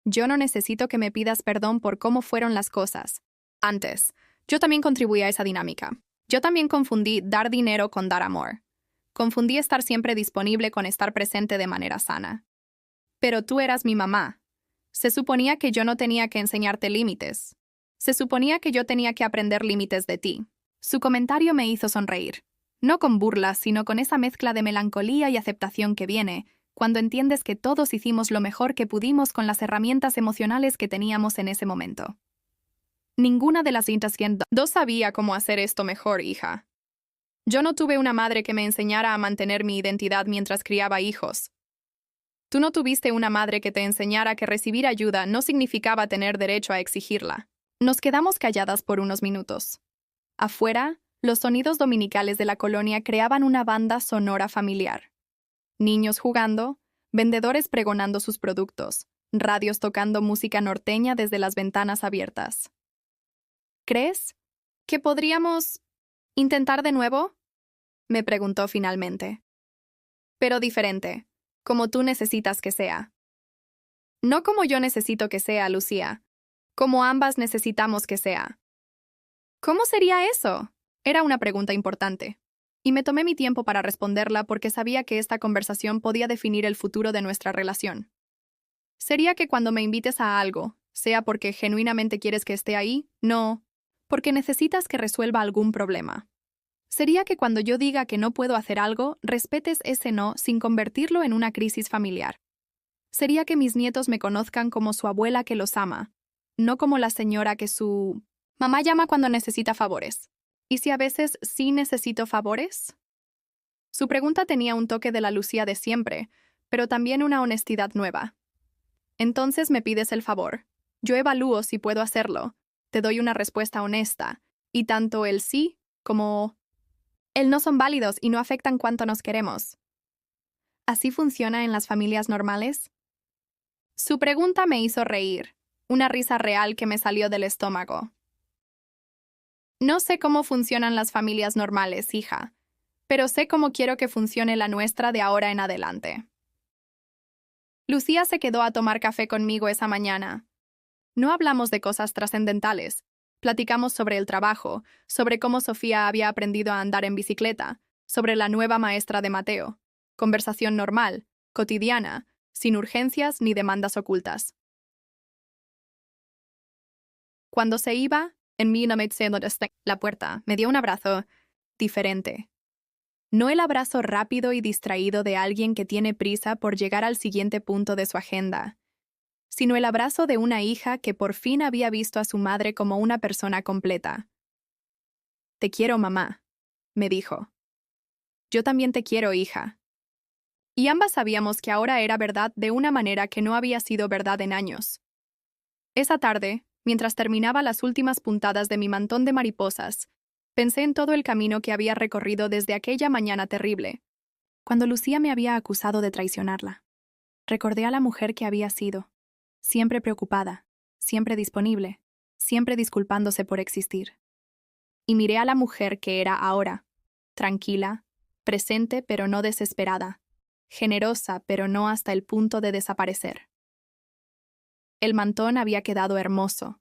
Speaker 1: Yo no necesito que me pidas perdón por cómo fueron las cosas. Antes, yo también contribuí a esa dinámica. Yo también confundí dar dinero con dar amor. Confundí estar siempre disponible con estar presente de manera sana. Pero tú eras mi mamá. Se suponía que yo no tenía que enseñarte límites. Se suponía que yo tenía que aprender límites de ti. Su comentario me hizo sonreír. No con burlas, sino con esa mezcla de melancolía y aceptación que viene cuando entiendes que todos hicimos lo mejor que pudimos con las herramientas emocionales que teníamos en ese momento. Ninguna de las dos sabía cómo hacer esto mejor, hija. Yo no tuve una madre que me enseñara a mantener mi identidad mientras criaba hijos. Tú no tuviste una madre que te enseñara que recibir ayuda no significaba tener derecho a exigirla. Nos quedamos calladas por unos minutos. Afuera, los sonidos dominicales de la colonia creaban una banda sonora familiar. Niños jugando, vendedores pregonando sus productos, radios tocando música norteña desde las ventanas abiertas. ¿Crees que podríamos intentar de nuevo?, me preguntó finalmente. Pero diferente, como tú necesitas que sea. No como yo necesito que sea, Lucía, como ambas necesitamos que sea. ¿Cómo sería eso?, era una pregunta importante. Y me tomé mi tiempo para responderla porque sabía que esta conversación podía definir el futuro de nuestra relación. Sería que cuando me invites a algo, sea porque genuinamente quieres que esté ahí, no, porque necesitas que resuelva algún problema. Sería que cuando yo diga que no puedo hacer algo, respetes ese no sin convertirlo en una crisis familiar. Sería que mis nietos me conozcan como su abuela que los ama, no como la señora que su mamá llama cuando necesita favores. ¿Y si a veces sí necesito favores? Su pregunta tenía un toque de la Lucía de siempre, pero también una honestidad nueva. Entonces me pides el favor. Yo evalúo si puedo hacerlo. Te doy una respuesta honesta, y tanto el sí como el no son válidos y no afectan cuánto nos queremos. ¿Así funciona en las familias normales? Su pregunta me hizo reír, una risa real que me salió del estómago. No sé cómo funcionan las familias normales, hija, pero sé cómo quiero que funcione la nuestra de ahora en adelante. Lucía se quedó a tomar café conmigo esa mañana. No hablamos de cosas trascendentales. Platicamos sobre el trabajo, sobre cómo Sofía había aprendido a andar en bicicleta, sobre la nueva maestra de Mateo. Conversación normal, cotidiana, sin urgencias ni demandas ocultas. Cuando se iba, En mí no me siento desde la puerta. Me dio un abrazo diferente. No el abrazo rápido y distraído de alguien que tiene prisa por llegar al siguiente punto de su agenda, sino el abrazo de una hija que por fin había visto a su madre como una persona completa. Te quiero, mamá, me dijo. Yo también te quiero, hija. Y ambas sabíamos que ahora era verdad de una manera que no había sido verdad en años. Esa tarde, mientras terminaba las últimas puntadas de mi mantón de mariposas, pensé en todo el camino que había recorrido desde aquella mañana terrible, cuando Lucía me había acusado de traicionarla. Recordé a la mujer que había sido, siempre preocupada, siempre disponible, siempre disculpándose por existir. Y miré a la mujer que era ahora, tranquila, presente pero no desesperada, generosa pero no hasta el punto de desaparecer. El mantón había quedado hermoso.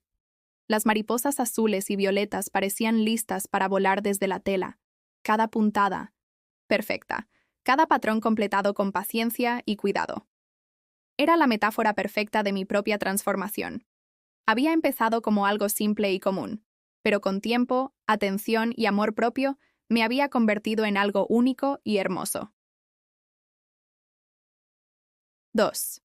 Speaker 1: Las mariposas azules y violetas parecían listas para volar desde la tela, cada puntada, perfecta, cada patrón completado con paciencia y cuidado. Era la metáfora perfecta de mi propia transformación. Había empezado como algo simple y común, pero con tiempo, atención y amor propio, me había convertido en algo único y hermoso. 2.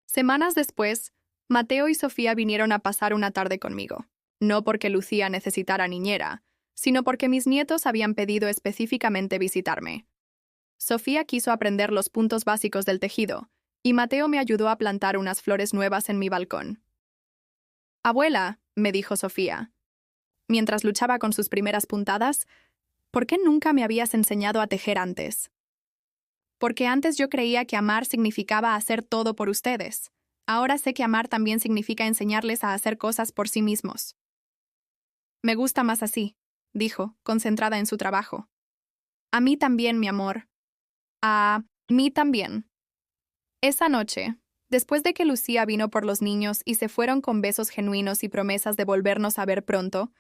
Speaker 1: Semanas después, Mateo y Sofía vinieron a pasar una tarde conmigo, no porque Lucía necesitara niñera, sino porque mis nietos habían pedido específicamente visitarme. Sofía quiso aprender los puntos básicos del tejido, y Mateo me ayudó a plantar unas flores nuevas en mi balcón. Abuela, me dijo Sofía, mientras luchaba con sus primeras puntadas, ¿por qué nunca me habías enseñado a tejer antes? Porque antes yo creía que amar significaba hacer todo por ustedes. Ahora sé que amar también significa enseñarles a hacer cosas por sí mismos. Me gusta más así, dijo, concentrada en su trabajo. A mí también, mi amor. A mí también. Esa noche, después de que Lucía vino por los niños y se fueron con besos genuinos y promesas de volvernos a ver pronto,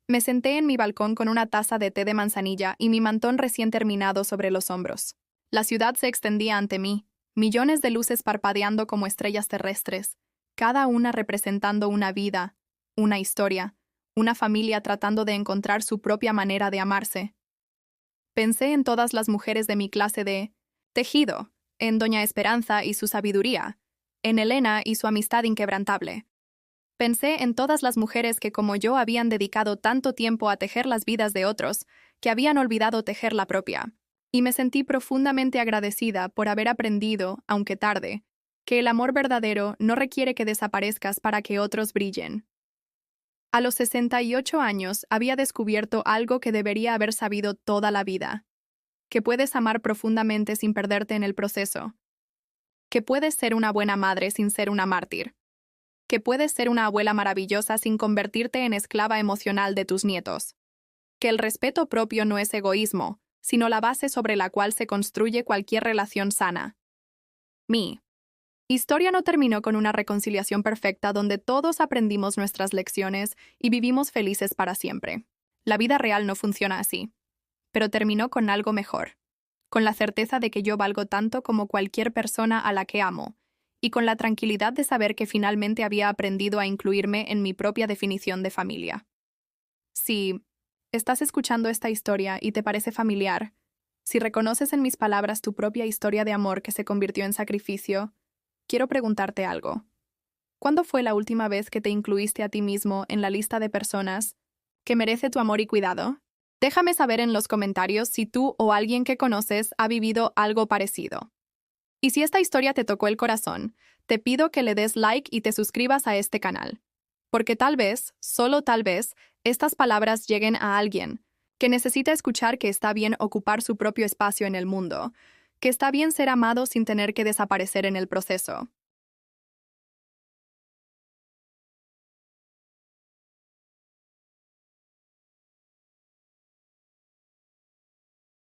Speaker 1: me senté en mi balcón con una taza de té de manzanilla y mi mantón recién terminado sobre los hombros. La ciudad se extendía ante mí, millones de luces parpadeando como estrellas terrestres, cada una representando una vida, una historia, una familia tratando de encontrar su propia manera de amarse. Pensé en todas las mujeres de mi clase de tejido, en Doña Esperanza y su sabiduría, en Elena y su amistad inquebrantable. Pensé en todas las mujeres que como yo habían dedicado tanto tiempo a tejer las vidas de otros, que habían olvidado tejer la propia. Y me sentí profundamente agradecida por haber aprendido, aunque tarde, que el amor verdadero no requiere que desaparezcas para que otros brillen. A los 68 años había descubierto algo que debería haber sabido toda la vida: que puedes amar profundamente sin perderte en el proceso, que puedes ser una buena madre sin ser una mártir, que puedes ser una abuela maravillosa sin convertirte en esclava emocional de tus nietos, que el respeto propio no es egoísmo, sino la base sobre la cual se construye cualquier relación sana. Mi historia no terminó con una reconciliación perfecta donde todos aprendimos nuestras lecciones y vivimos felices para siempre. La vida real no funciona así. Pero terminó con algo mejor, con la certeza de que yo valgo tanto como cualquier persona a la que amo, y con la tranquilidad de saber que finalmente había aprendido a incluirme en mi propia definición de familia. Si estás escuchando esta historia y te parece familiar, si reconoces en mis palabras tu propia historia de amor que se convirtió en sacrificio, quiero preguntarte algo. ¿Cuándo fue la última vez que te incluiste a ti mismo en la lista de personas que merece tu amor y cuidado? Déjame saber en los comentarios si tú o alguien que conoces ha vivido algo parecido. Y si esta historia te tocó el corazón, te pido que le des like y te suscribas a este canal. Porque tal vez, solo tal vez, estas palabras lleguen a alguien que necesita escuchar que está bien ocupar su propio espacio en el mundo, que está bien ser amado sin tener que desaparecer en el proceso.